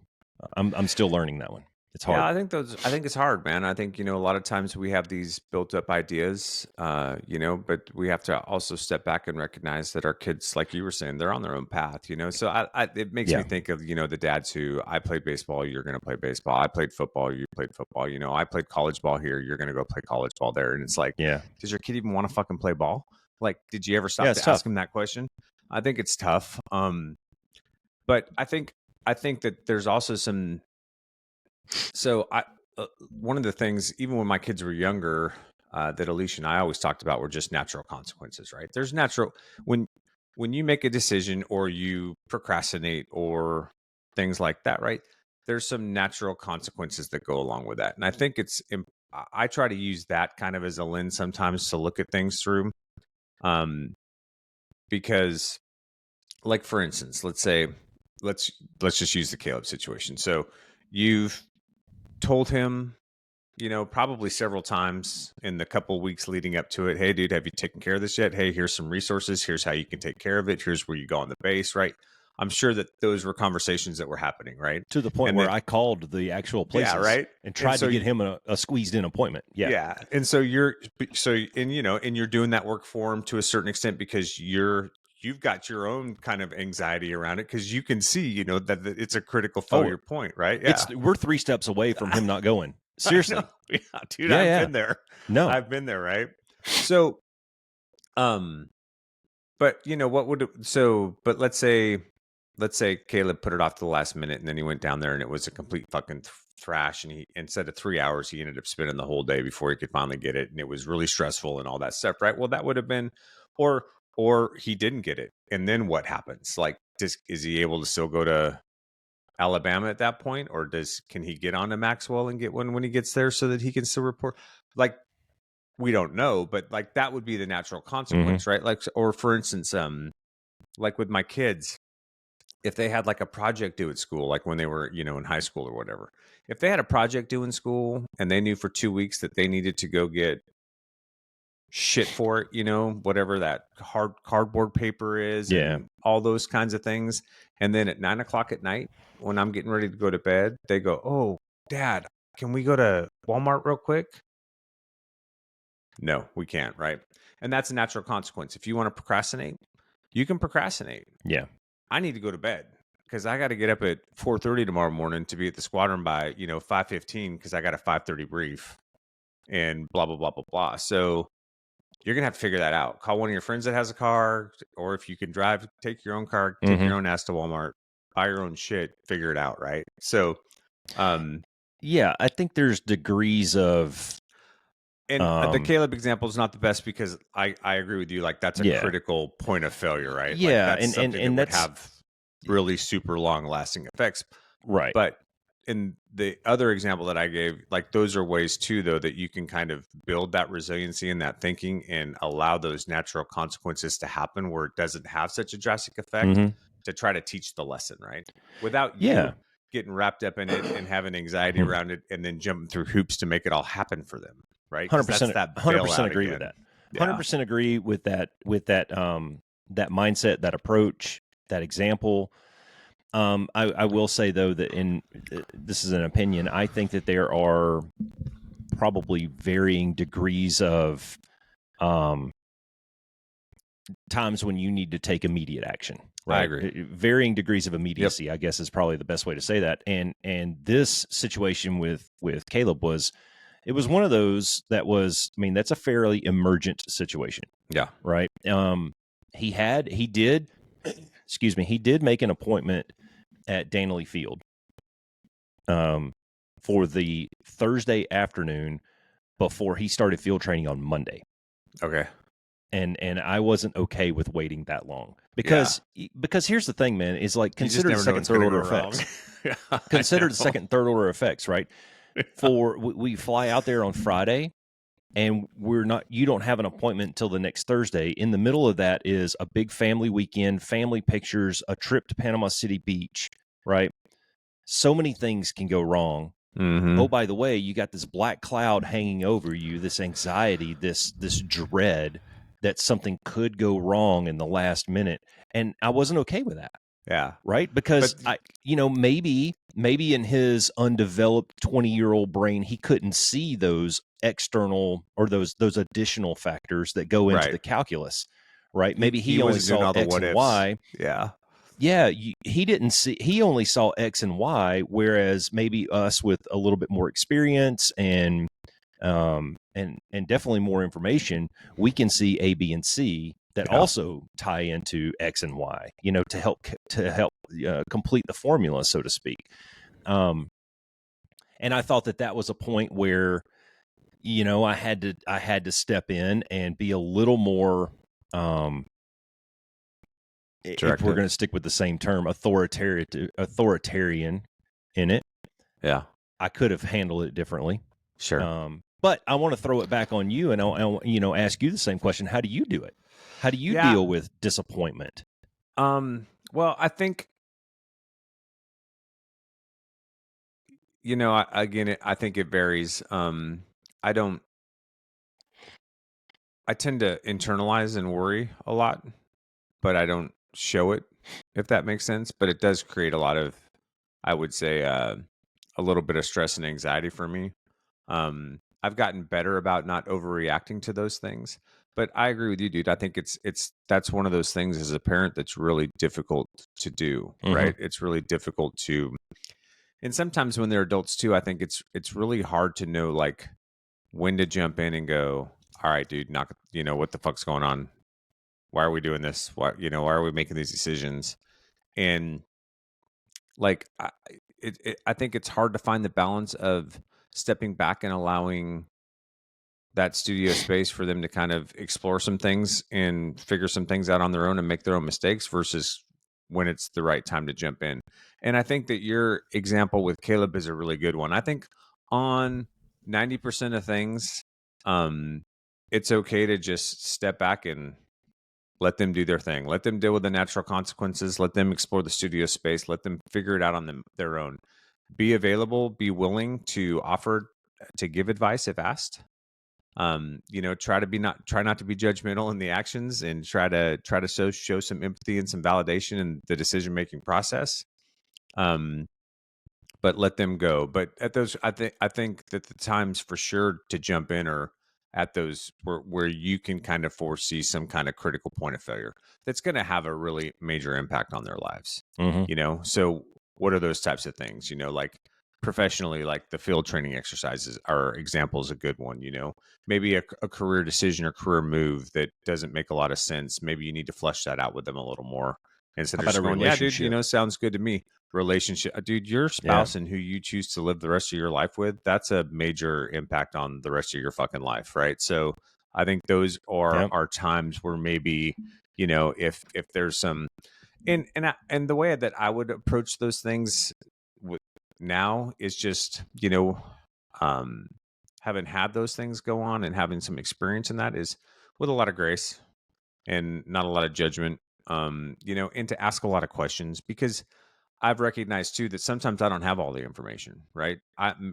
I'm still learning that one. It's hard. Yeah, I think it's hard, man. I think, a lot of times we have these built up ideas, but we have to also step back and recognize that our kids, like you were saying, they're on their own path, So it makes me think of, the dads who, I played baseball, you're going to play baseball. I played football, you played football. I played college ball here, you're going to go play college ball there. And it's like, does your kid even want to fucking play ball? Like, did you ever stop to ask him that question? I think it's tough. But I think that there's also some. So one of the things, even when my kids were younger, that Alicia and I always talked about were just natural consequences, right? There's natural when when you make a decision or you procrastinate or things like that, right? There's some natural consequences that go along with that. And I think I try to use that kind of as a lens sometimes to look at things through. Because like, for instance, let's just use the Caleb situation. So you've told him, probably several times in the couple of weeks leading up to it, hey, dude, have you taken care of this yet? Hey, here's some resources. Here's how you can take care of it. Here's where you go on the base, right? I'm sure that those were conversations that were happening, right? To the point and where then, I called the actual places, yeah, right, and tried to get him a squeezed in appointment. Yeah. And so you're doing that work for him to a certain extent because you've got your own kind of anxiety around it because you can see, that it's a critical failure point, right? Yeah, we're 3 steps away from him not going. Seriously, yeah, dude, I've been there. No, I've been there, right? So, but but let's say Caleb put it off to the last minute, and then he went down there, and it was a complete fucking thrash. And he, instead of 3 hours, he ended up spending the whole day before he could finally get it, and it was really stressful and all that stuff, right? Well, that would have been, or he didn't get it, and then what happens? Like, is he able to still go to Alabama at that point, or can he get on to Maxwell and get one when he gets there so that he can still report? Like, we don't know, but like that would be the natural consequence, right? Like, or for instance, like with my kids, if they had like a project due at school, like when they were, in high school or whatever, if they had a project due in school and they knew for 2 weeks that they needed to go get shit for it, whatever that cardboard paper is, and all those kinds of things. And then at 9:00 at night, when I'm getting ready to go to bed, they go, "Oh, Dad, can we go to Walmart real quick?" No, we can't, right? And that's a natural consequence. If you want to procrastinate, you can procrastinate. Yeah. I need to go to bed because I got to get up at 4:30 tomorrow morning to be at the squadron by 5:15 because I got a 5:30 brief and blah blah blah blah blah. So you're gonna have to figure that out. Call one of your friends that has a car, or if you can drive, take your own car, take your own ass to Walmart, buy your own shit, figure it out, right? So, yeah, I think there's degrees of. And the Caleb example is not the best because I agree with you. Like, that's a critical point of failure, right? Yeah, like, that's something that would have really super long lasting effects, right? But in the other example that I gave, like, those are ways too, though, that you can kind of build that resiliency and that thinking and allow those natural consequences to happen where it doesn't have such a drastic effect to try to teach the lesson, right? Without you getting wrapped up in it and having anxiety around it and then jumping through hoops to make it all happen for them. Right, 100%. 100% agree with that. 100% agree with that. With that, that mindset, that approach, that example. I will say though that this is an opinion. I think that there are probably varying degrees of times when you need to take immediate action. Right? I agree. Varying degrees of immediacy, I guess, is probably the best way to say that. And this situation with Caleb was. It was one of those that was, I mean, that's a fairly emergent situation. Yeah. Right. He did make an appointment at Danley Field for the Thursday afternoon before he started field training on Monday. Okay. And I wasn't okay with waiting that long because here's the thing, man, is like consider the second, third order effects. Consider the second, third order effects, right? We fly out there on Friday and you don't have an appointment until the next Thursday. In the middle of that is a big family weekend, family pictures, a trip to Panama City Beach, right? So many things can go wrong. Oh, by the way, you got this black cloud hanging over you, this anxiety, this dread that something could go wrong in the last minute. And I wasn't okay with that. Yeah. Right. Because maybe in his undeveloped 20-year-old brain, he couldn't see those external or those additional factors that go into the calculus. Right. Maybe he only saw X and Y. Yeah. Yeah. He only saw X and Y, whereas maybe us with a little bit more experience and definitely more information, we can see A, B, and C that also tie into X and Y, to help complete the formula, so to speak. And I thought that was a point where, I had to step in and be a little more if we're going to stick with the same term, authoritarian in it. Yeah. I could have handled it differently. Sure. But I want to throw it back on you, and I'll ask you the same question. How do you do it? How do you deal with disappointment? Well, I think, I think it varies. I tend to internalize and worry a lot, but I don't show it, if that makes sense. But it does create a lot of, I would say, a little bit of stress and anxiety for me. I've gotten better about not overreacting to those things, but I agree with you, dude. I think that's one of those things as a parent that's really difficult to do, right? It's really difficult to, and sometimes when they're adults too, I think it's really hard to know like when to jump in and go, all right, dude, what the fuck's going on? Why are we doing this? Why are we making these decisions? And like, I think it's hard to find the balance of stepping back and allowing that studio space for them to kind of explore some things and figure some things out on their own and make their own mistakes versus when it's the right time to jump in. And I think that your example with Caleb is a really good one. I think on 90% of things, it's okay to just step back and let them do their thing. Let them deal with the natural consequences. Let them explore the studio space. Let them figure it out on their own. Be available, be willing to offer to give advice if asked. Try not to be judgmental in the actions, and try to show some empathy and some validation in the decision making process. But let them go. But at those, I think that the times for sure to jump in are at those where you can kind of foresee some kind of critical point of failure that's going to have a really major impact on their lives. So what are those types of things? Like professionally, like the field training exercises are examples. A good one. Maybe a career decision or career move that doesn't make a lot of sense. Maybe you need to flesh that out with them a little more instead of just going, yeah, dude, sounds good to me. Relationship, dude, your spouse and who you choose to live the rest of your life with, that's a major impact on the rest of your fucking life, right? So I think those are times where maybe, if there's some, and the way that I would approach those things now is just, having had those things go on and having some experience in that is with a lot of grace and not a lot of judgment, and to ask a lot of questions, because I've recognized too that sometimes I don't have all the information, right?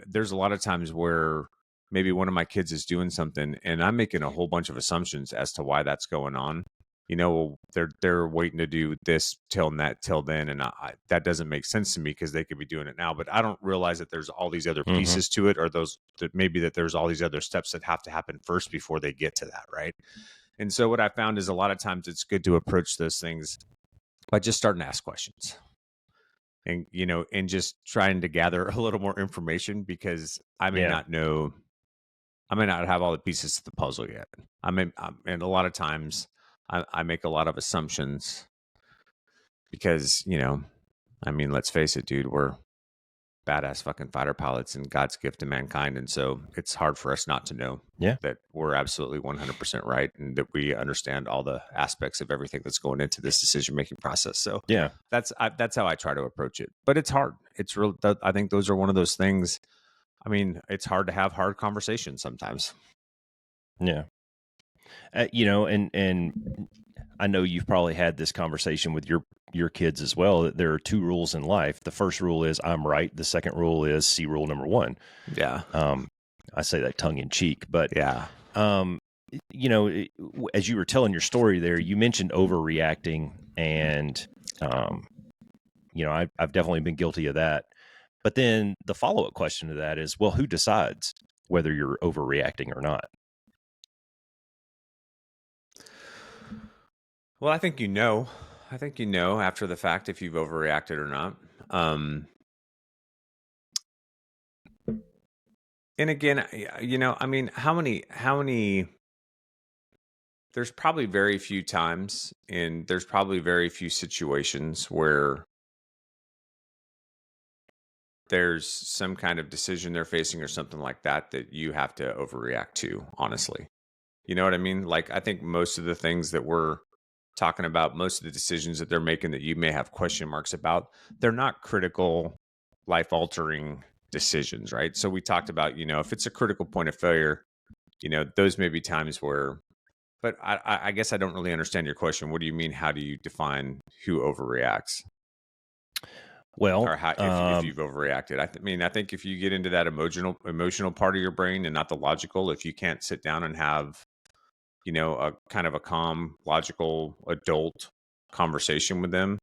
There's a lot of times where maybe one of my kids is doing something and I'm making a whole bunch of assumptions as to why that's going on. They're waiting to do this till then, and that doesn't make sense to me because they could be doing it now. But I don't realize that there's all these other pieces to it, or that there's all these other steps that have to happen first before they get to that, right? And so what I found is a lot of times it's good to approach those things by just starting to ask questions. And and just trying to gather a little more information, because I may not have all the pieces to the puzzle yet. And a lot of times I make a lot of assumptions because let's face it, dude, we're badass fucking fighter pilots and God's gift to mankind, and so it's hard for us not to know that we're absolutely 100% right, and that we understand all the aspects of everything that's going into this decision making process. So that's how I try to approach it, but it's hard. It's real. I think those are one of those things. I mean, it's hard to have hard conversations sometimes. And I know you've probably had this conversation with your kids as well, that there are two rules in life. The first rule is I'm right. The second rule is see rule number one. Yeah. I say that tongue in cheek, but as you were telling your story there, you mentioned overreacting, and I've definitely been guilty of that. But then the follow-up question to that is, well, who decides whether you're overreacting or not? Well, I think after the fact if you've overreacted or not. And again, how many, there's probably very few times, and there's probably very few situations where there's some kind of decision they're facing or something like that you have to overreact to, honestly. You know what I mean? Like, I think most of the things that we're talking about most of the decisions that they're making that you may have question marks about, they're not critical, life altering decisions, right? So we talked about, if it's a critical point of failure, those may be times where, but I guess I don't really understand your question. What do you mean? How do you define who overreacts? Well, Or how, if you've overreacted? I think if you get into that emotional part of your brain and not the logical, if you can't sit down and have, a kind of a calm, logical adult conversation with them,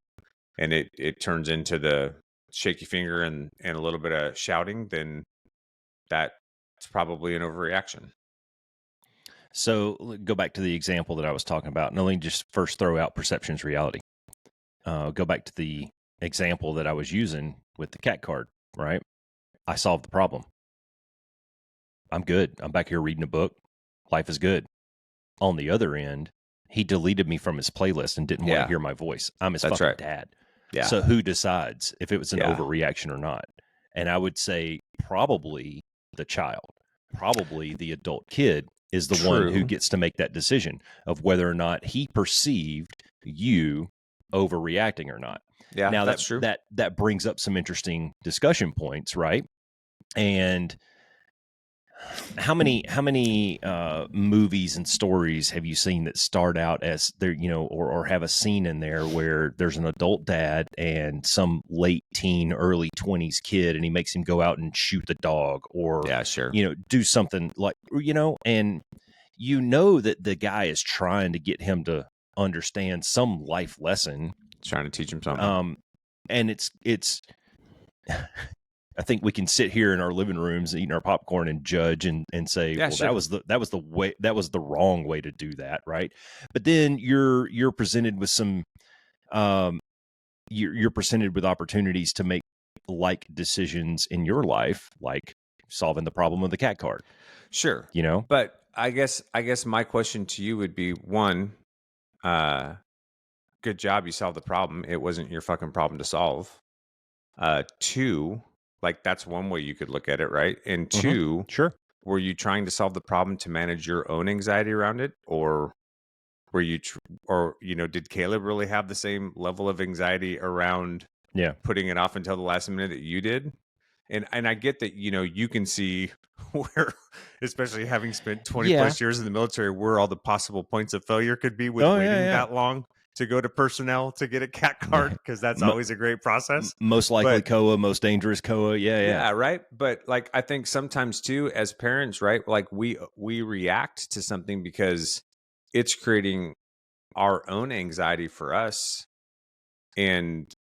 and it turns into the shaky finger and a little bit of shouting, then that's probably an overreaction. so go back to the example that I was talking about. And let me just first throw out perception's reality. Go back to the example that I was using with the cat card, right? I solved the problem. I'm good. I'm back here reading a book. Life is good. On the other end, he deleted me from his playlist and didn't want to hear my voice. I'm his fucking dad. Yeah. So who decides if it was an overreaction or not? And I would say probably the child, probably the adult kid is the one who gets to make that decision of whether or not he perceived you overreacting or not. Yeah, now that's true. That brings up some interesting discussion points, right? And how many movies and stories have you seen that start out as there, or have a scene in there where there's an adult dad and some late teen, early 20s kid, and he makes him go out and shoot the dog, or do something like, and that the guy is trying to get him to understand some life lesson, trying to teach him something. And it's I think we can sit here in our living rooms eating our popcorn and judge and say, that was the wrong way to do that, right? But then you're presented with some you're presented with opportunities to make like decisions in your life, like solving the problem of the cat card. Sure. But I guess my question to you would be, one, good job, you solved the problem. It wasn't your fucking problem to solve. Two, like that's one way you could look at it, right? And two, sure, were you trying to solve the problem to manage your own anxiety around it, or were you, did Caleb really have the same level of anxiety around putting it off until the last minute that you did? And I get that, you can see where, especially having spent 20 plus years in the military, where all the possible points of failure could be with waiting that long to go to personnel to get a cat card, because that's always a great process. Most likely COA, most dangerous COA. Yeah, right. But like, I think sometimes too, as parents, right, like we react to something because it's creating our own anxiety for us. And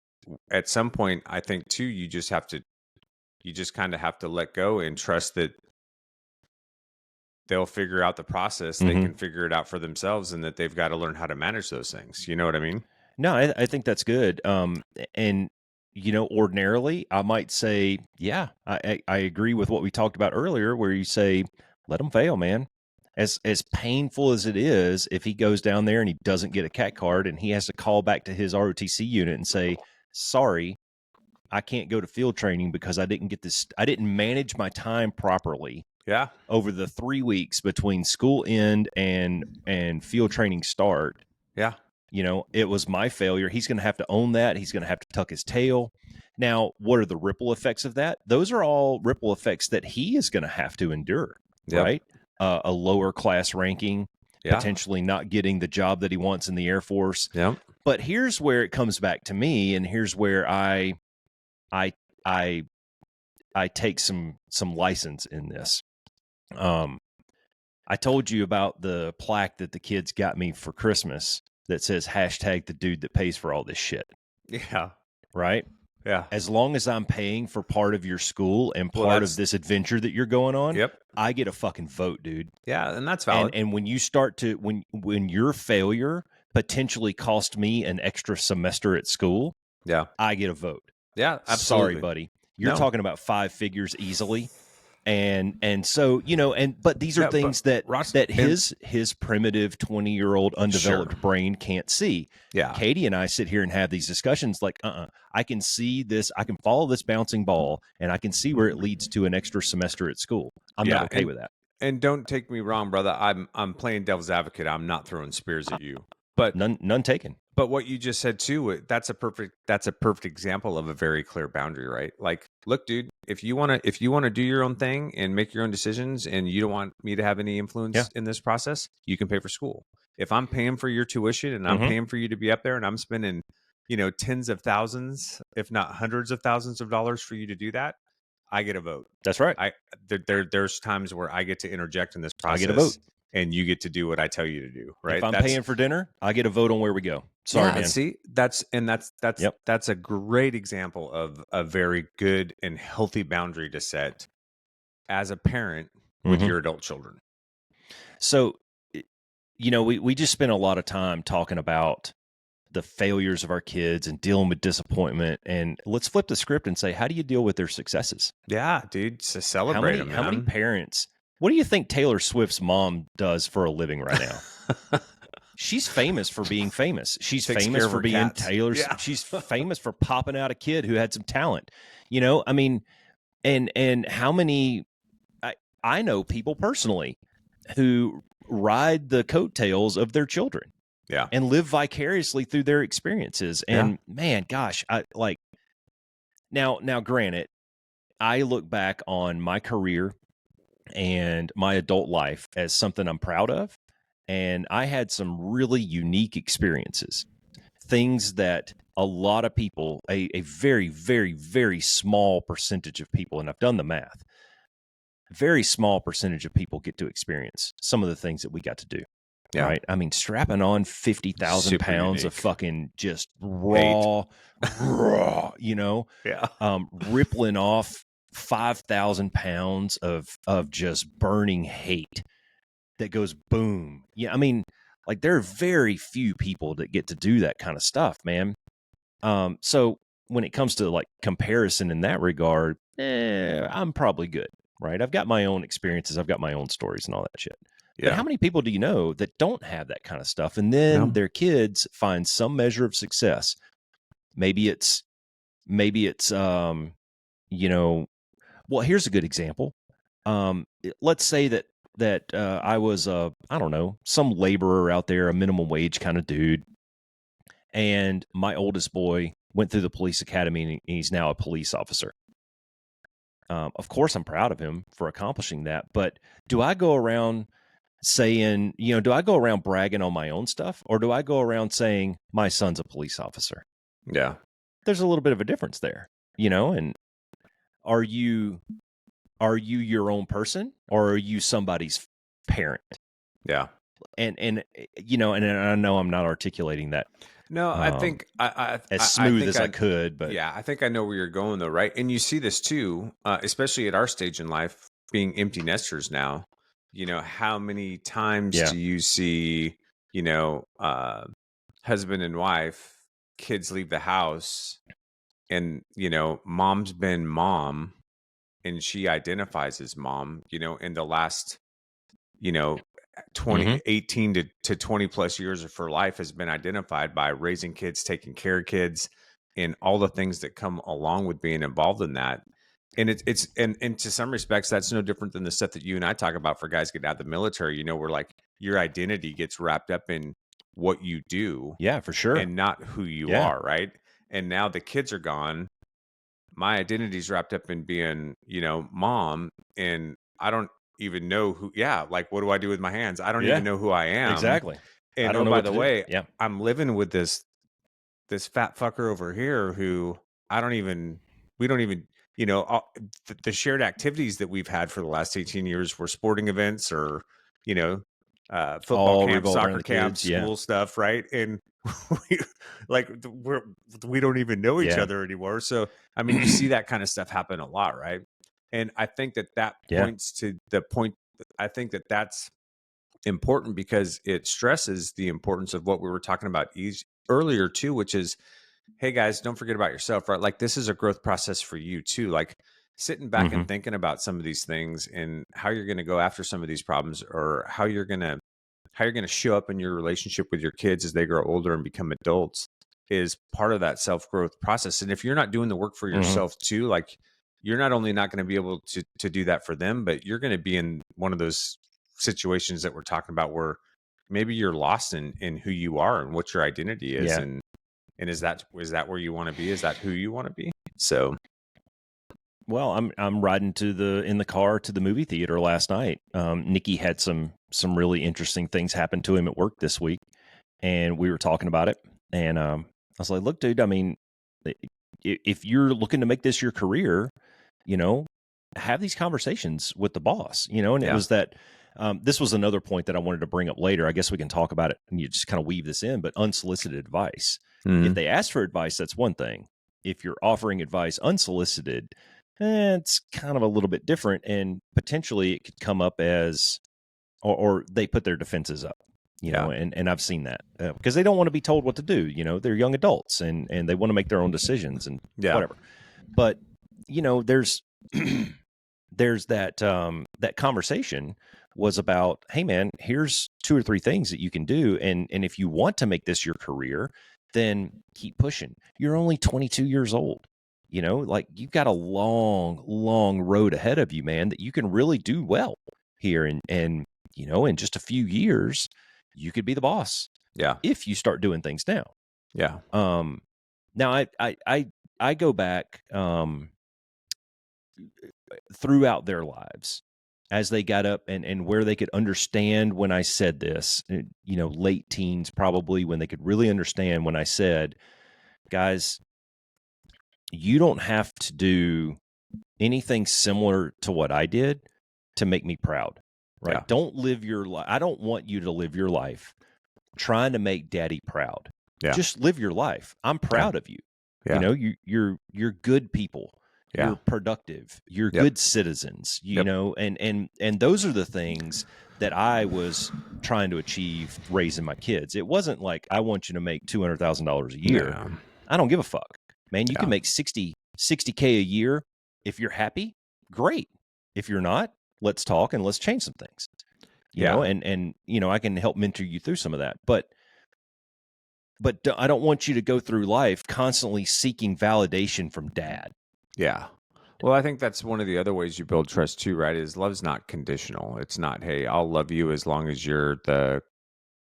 at some point, I think too, you just kind of have to let go and trust that they'll figure out the process. They can figure it out for themselves, and that they've got to learn how to manage those things. You know what I mean? No, I think that's good. And ordinarily I might say, I agree with what we talked about earlier, where you say, let them fail, man. As painful as it is, if he goes down there and he doesn't get a cat card and he has to call back to his ROTC unit and say, sorry, I can't go to field training because I didn't get this. I didn't manage my time properly. Yeah. Over the 3 weeks between school end and field training start. Yeah. It was my failure. He's going to have to own that. He's going to have to tuck his tail. Now, what are the ripple effects of that? Those are all ripple effects that he is going to have to endure, right? A lower class ranking, potentially not getting the job that he wants in the Air Force. Yeah. But here's where it comes back to me, and here's where I take some license in this. I told you about the plaque that the kids got me for Christmas that says hashtag the dude that pays for all this shit. Yeah. Right? Yeah. As long as I'm paying for part of your school and part of this adventure that you're going on, I get a fucking vote, dude. Yeah, and that's valid. And when you start to when your failure potentially cost me an extra semester at school, I get a vote. Yeah, absolutely. Sorry, buddy. You're talking about 5 figures easily. And so, but these are things that his primitive 20-year-old undeveloped brain can't see. Yeah. Katie and I sit here and have these discussions like, I can see this, I can follow this bouncing ball, and I can see where it leads to an extra semester at school. I'm not okay with that. And don't take me wrong, brother. I'm playing devil's advocate. I'm not throwing spears at you. But none taken. But what you just said too, that's a perfect example of a very clear boundary, right? Like, look, dude, if you want to do your own thing and make your own decisions and you don't want me to have any influence in this process, you can pay for school. If I'm paying for your tuition and I'm paying for you to be up there and I'm spending, tens of thousands, if not hundreds of thousands of dollars for you to do that, I get a vote. That's right. There's times where I get to interject in this process. I get a vote. And you get to do what I tell you to do, right? If I'm paying for dinner, I get a vote on where we go. Sorry, man. See, that's a great example of a very good and healthy boundary to set as a parent with your adult children. So, we just spent a lot of time talking about the failures of our kids and dealing with disappointment. And let's flip the script and say, how do you deal with their successes? Yeah, dude, to celebrate them. How many parents? What do you think Taylor Swift's mom does for a living right now? She's famous for being famous. She's famous for being Taylor. Yeah. She's famous for popping out a kid who had some talent. I mean, and how many? I know people personally who ride the coattails of their children. Yeah, and live vicariously through their experiences. And man, gosh, I like. Now, granted, I look back on my career and my adult life as something I'm proud of. And I had some really unique experiences, things that a lot of people, a very, very, very small percentage of people, and I've done the math, very small percentage of people get to experience some of the things that we got to do. Yeah. Right. I mean, strapping on 50,000 pounds of fucking just raw, rippling off 5,000 pounds of just burning hate that goes boom. Yeah. I mean, like there are very few people that get to do that kind of stuff, man. So when it comes to like comparison in that regard, I'm probably good, right? I've got my own experiences. I've got my own stories and all that shit. Yeah. But how many people do you know that don't have that kind of stuff? And then their kids find some measure of success. Maybe it's, well, here's a good example. Let's say that I was, I don't know, some laborer out there, a minimum wage kind of dude. And my oldest boy went through the police academy and he's now a police officer. Of course, I'm proud of him for accomplishing that. But do I go around saying, do I go around bragging on my own stuff, or do I go around saying my son's a police officer? Yeah. There's a little bit of a difference there, and are you your own person, or are you somebody's parent? Yeah. And I know I'm not articulating that. No, I think as smooth as I could, but yeah, I think I know where you're going though, right? And you see this too, especially at our stage in life, being empty nesters now. How many times do you see, husband and wife, kids leave the house and, mom's been mom and she identifies as mom, in the last, 18 to 20 plus years of her life has been identified by raising kids, taking care of kids, and all the things that come along with being involved in that. And it's to some respects, that's no different than the stuff that you and I talk about for guys getting out of the military, where like your identity gets wrapped up in what you do. Yeah, for sure. And not who you are. Right. And now the kids are gone. My identity's wrapped up in being, mom, and I don't even know who, like, what do I do with my hands? I don't even know who I am. Exactly. And I don't know, by the way, I'm living with this fat fucker over here who we don't even, the shared activities that we've had for the last 18 years were sporting events or, football camps, soccer camps, school stuff. Right. And we don't even know each other anymore. So, I mean, you see that kind of stuff happen a lot. Right. And I think that points to the point. I think that's important because it stresses the importance of what we were talking about earlier too, which is, hey guys, don't forget about yourself, right? Like this is a growth process for you too. Like sitting back and thinking about some of these things and how you're going to go after some of these problems, or how you're going to show up in your relationship with your kids as they grow older and become adults, is part of that self-growth process. And if you're not doing the work for yourself too, like you're not only not going to be able to do that for them, but you're going to be in one of those situations that we're talking about where maybe you're lost in who you are and what your identity is. Yeah. And is that where you want to be? Is that who you want to be? So, Well, I'm riding in the car to the movie theater last night. Nikki had some really interesting things happen to him at work this week, and we were talking about it. And I was like, "Look, dude. I mean, if you're looking to make this your career, you know, have these conversations with the boss. You know." And it was that. This was another point that I wanted to bring up later. I guess we can talk about it, and you just kind of weave this in. But unsolicited advice. If they ask for advice, that's one thing. If you're offering advice unsolicited, it's kind of a little bit different, and potentially it could come up as, or they put their defenses up, you know, and I've seen that because they don't want to be told what to do. You know, they're young adults and they want to make their own decisions and whatever. But, you know, there's that, that conversation was about, hey man, here's 2 or 3 things that you can do. And if you want to make this your career, then keep pushing. You're only 22 years old. You know, like you've got a long, long road ahead of you, man, that you can really do well here. And, you know, in just a few years, you could be the boss. Yeah. If you start doing things now. Yeah. Now I go back, throughout their lives as they got up and where they could understand when I said this, you know, late teens, probably when they could really understand when I said, guys, you don't have to do anything similar to what I did to make me proud, right? Yeah. Don't live your life. I don't want you to live your life trying to make daddy proud. Yeah. Just live your life. I'm proud of you. Yeah. You know, you're good people. Yeah. You're productive. You're good citizens, you know, and those are the things that I was trying to achieve raising my kids. It wasn't like, I want you to make $200,000 a year. Yeah. I don't give a fuck, man. You can make 60K a year. If you're happy, great. If you're not, let's talk and let's change some things, you know, and, you know, I can help mentor you through some of that, but I don't want you to go through life constantly seeking validation from dad. Yeah. Well, I think that's one of the other ways you build trust too, right? Is love's not conditional. It's not, hey, I'll love you as long as you're the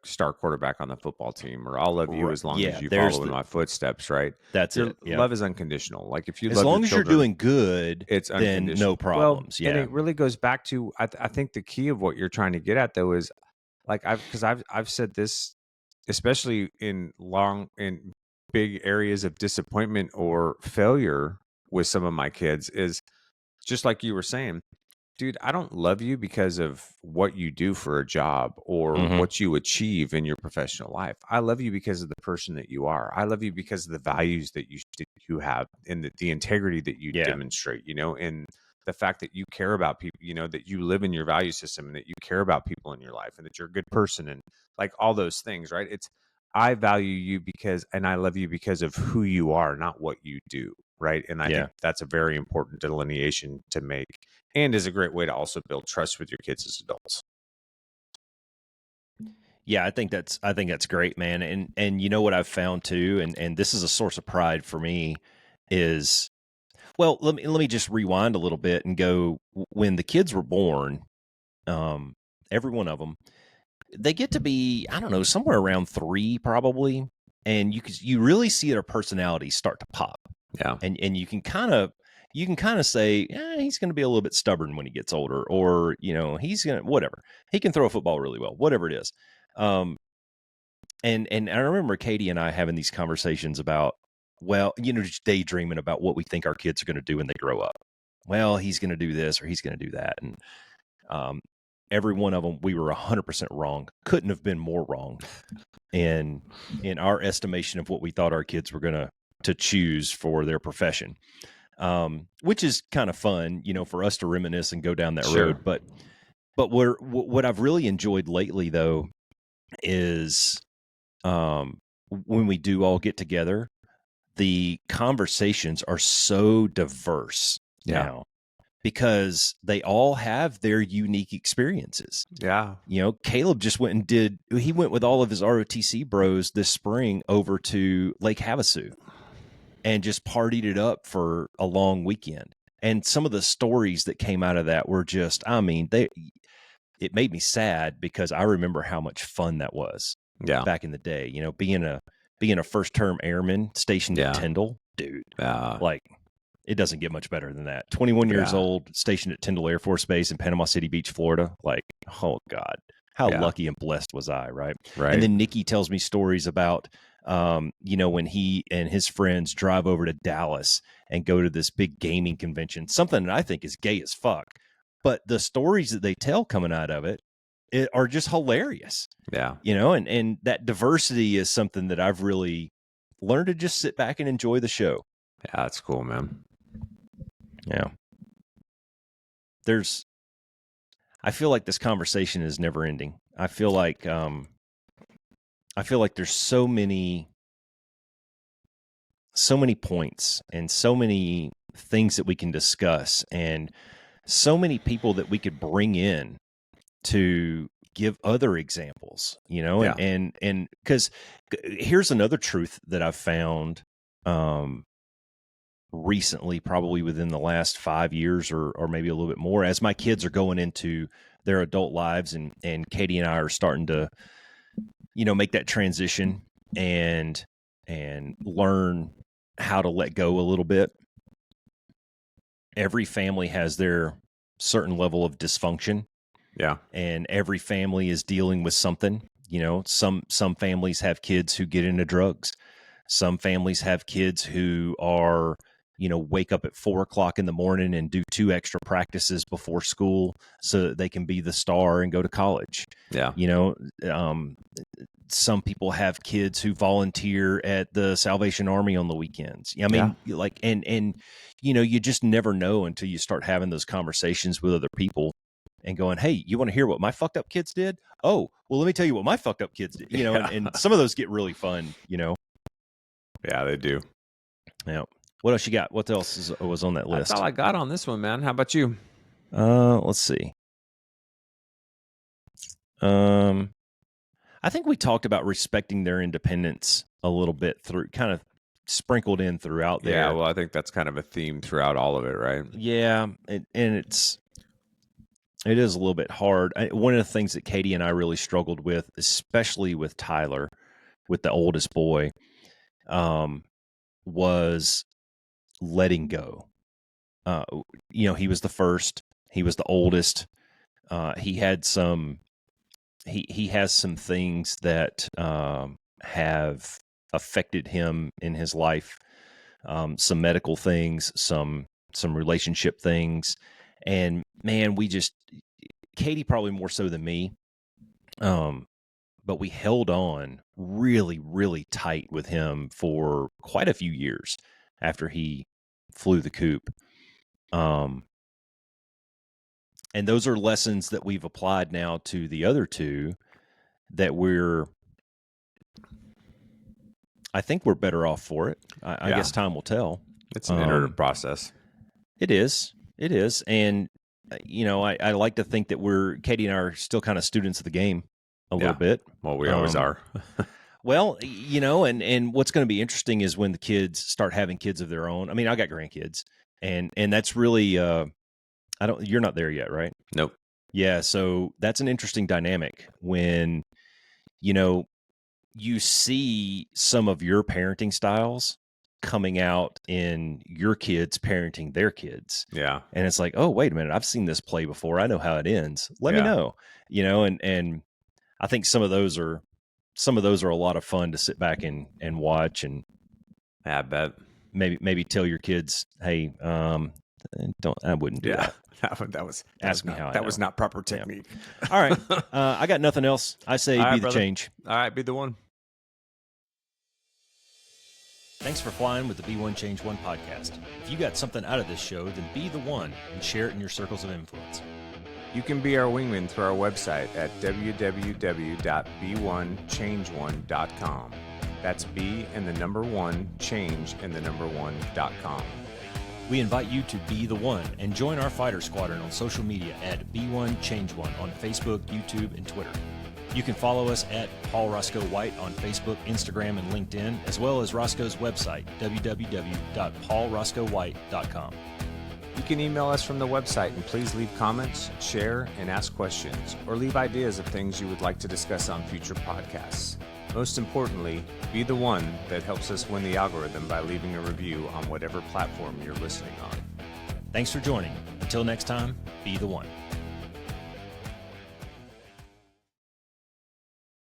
star quarterback on the football team, or I'll love you as long as you follow in my footsteps, right? That's it. Yeah. Love is unconditional. Like if you as love long your as children, you're doing good, it's then no problems. Well, and it really goes back to I think the key of what you're trying to get at though is like I've said this, especially in big areas of disappointment or failure with some of my kids, is just like you were saying, dude, I don't love you because of what you do for a job or what you achieve in your professional life. I love you because of the person that you are. I love you because of the values that you have and the integrity that you demonstrate, you know, and the fact that you care about people, you know, that you live in your value system and that you care about people in your life and that you're a good person and like all those things, right? It's, I value you and I love you because of who you are, not what you do. Right. And I think that's a very important delineation to make and is a great way to also build trust with your kids as adults. Yeah, I think that's great, man. And you know what I've found too, and this is a source of pride for me is, well, let me just rewind a little bit and go, when the kids were born, every one of them, they get to be, I don't know, somewhere around 3 probably, and you really see their personalities start to pop. Yeah. And you can kind of say, he's going to be a little bit stubborn when he gets older, or, you know, he's going to, whatever. He can throw a football really well, whatever it is. And I remember Katie and I having these conversations about, well, you know, just daydreaming about what we think our kids are going to do when they grow up. Well, he's going to do this or he's going to do that. And every one of them, we were 100% wrong. Couldn't have been more wrong in our estimation of what we thought our kids were going to choose for their profession, which is kind of fun, you know, for us to reminisce and go down that road. But what I've really enjoyed lately, though, is when we do all get together, the conversations are so diverse now because they all have their unique experiences. Yeah. You know, Caleb just went with all of his ROTC bros this spring over to Lake Havasu and just partied it up for a long weekend. And some of the stories that came out of that were just, I mean, it made me sad because I remember how much fun that was back in the day. You know, being a first term airman stationed at Tyndall, dude. Like, it doesn't get much better than that. 21 years old, stationed at Tyndall Air Force Base in Panama City Beach, Florida. Like, oh God, how lucky and blessed was I, right? And then Nikki tells me stories about, you know, when he and his friends drive over to Dallas and go to this big gaming convention, something that I think is gay as fuck. But the stories that they tell coming out of it are just hilarious. Yeah. You know, and that diversity is something that I've really learned to just sit back and enjoy the show. Yeah, that's cool, man. Yeah. I feel like this conversation is never ending. I feel like there's so many points and so many things that we can discuss and so many people that we could bring in to give other examples, you know, and because here's another truth that I've found recently, probably within the last 5 years or maybe a little bit more, as my kids are going into their adult lives, and Katie and I are starting to, you know, make that transition and learn how to let go a little bit. Every family has their certain level of dysfunction. Yeah. And every family is dealing with something. You know, some families have kids who get into drugs. Some families have kids who are, you know, wake up at 4 o'clock in the morning and do 2 extra practices before school so that they can be the star and go to college. Yeah. You know, some people have kids who volunteer at the Salvation Army on the weekends. I mean, like, and, you know, you just never know until you start having those conversations with other people and going, hey, you want to hear what my fucked up kids did? Oh, well, let me tell you what my fucked up kids did. You know, and some of those get really fun, you know? Yeah, they do. Yeah. What else you got? What else was on that list? That's all I got on this one, man. How about you? Let's see. I think we talked about respecting their independence a little bit through, kind of sprinkled in throughout there. Yeah, well, I think that's kind of a theme throughout all of it, right? Yeah, and it is a little bit hard. One of the things that Katie and I really struggled with, especially with Tyler, with the oldest boy, was letting go. You know, he was the first. He was the oldest. He had some. He has some things that have affected him in his life. Some medical things, some relationship things, and man, Katie probably more so than me. But we held on really, really tight with him for quite a few years after he flew the coop. And those are lessons that we've applied now to the other two that I think we're better off for it. I guess time will tell. It's an iterative process. It is. And, you know, I like to think that Katie and I are still kind of students of the game a little bit. Well, we always are. Well, you know, and what's going to be interesting is when the kids start having kids of their own. I mean, I got grandkids, and that's really, you're not there yet, right? Nope. Yeah. So that's an interesting dynamic when, you know, you see some of your parenting styles coming out in your kids parenting their kids. Yeah. And it's like, oh, wait a minute, I've seen this play before. I know how it ends. Let me know, you know, and I think some of those are a lot of fun to sit back and watch. And I bet maybe tell your kids, hey, I wouldn't do that. That was not proper technique. Yeah. All right. I got nothing else. I say be the change. All right. Be the one. Thanks for flying with the Be One Change One podcast. If you got something out of this show, then be the one and share it in your circles of influence. You can be our wingman through our website at www.be1change1.com. That's B and the number 1, change and the number 1.com. We invite you to be the one and join our fighter squadron on social media at Be1Change1 on Facebook, YouTube, and Twitter. You can follow us at Paul Roscoe White on Facebook, Instagram, and LinkedIn, as well as Roscoe's website, www.paulroscoewhite.com. You can email us from the website, and please leave comments, share, and ask questions, or leave ideas of things you would like to discuss on future podcasts. Most importantly, be the one that helps us win the algorithm by leaving a review on whatever platform you're listening on. Thanks for joining. Until next time, be the one.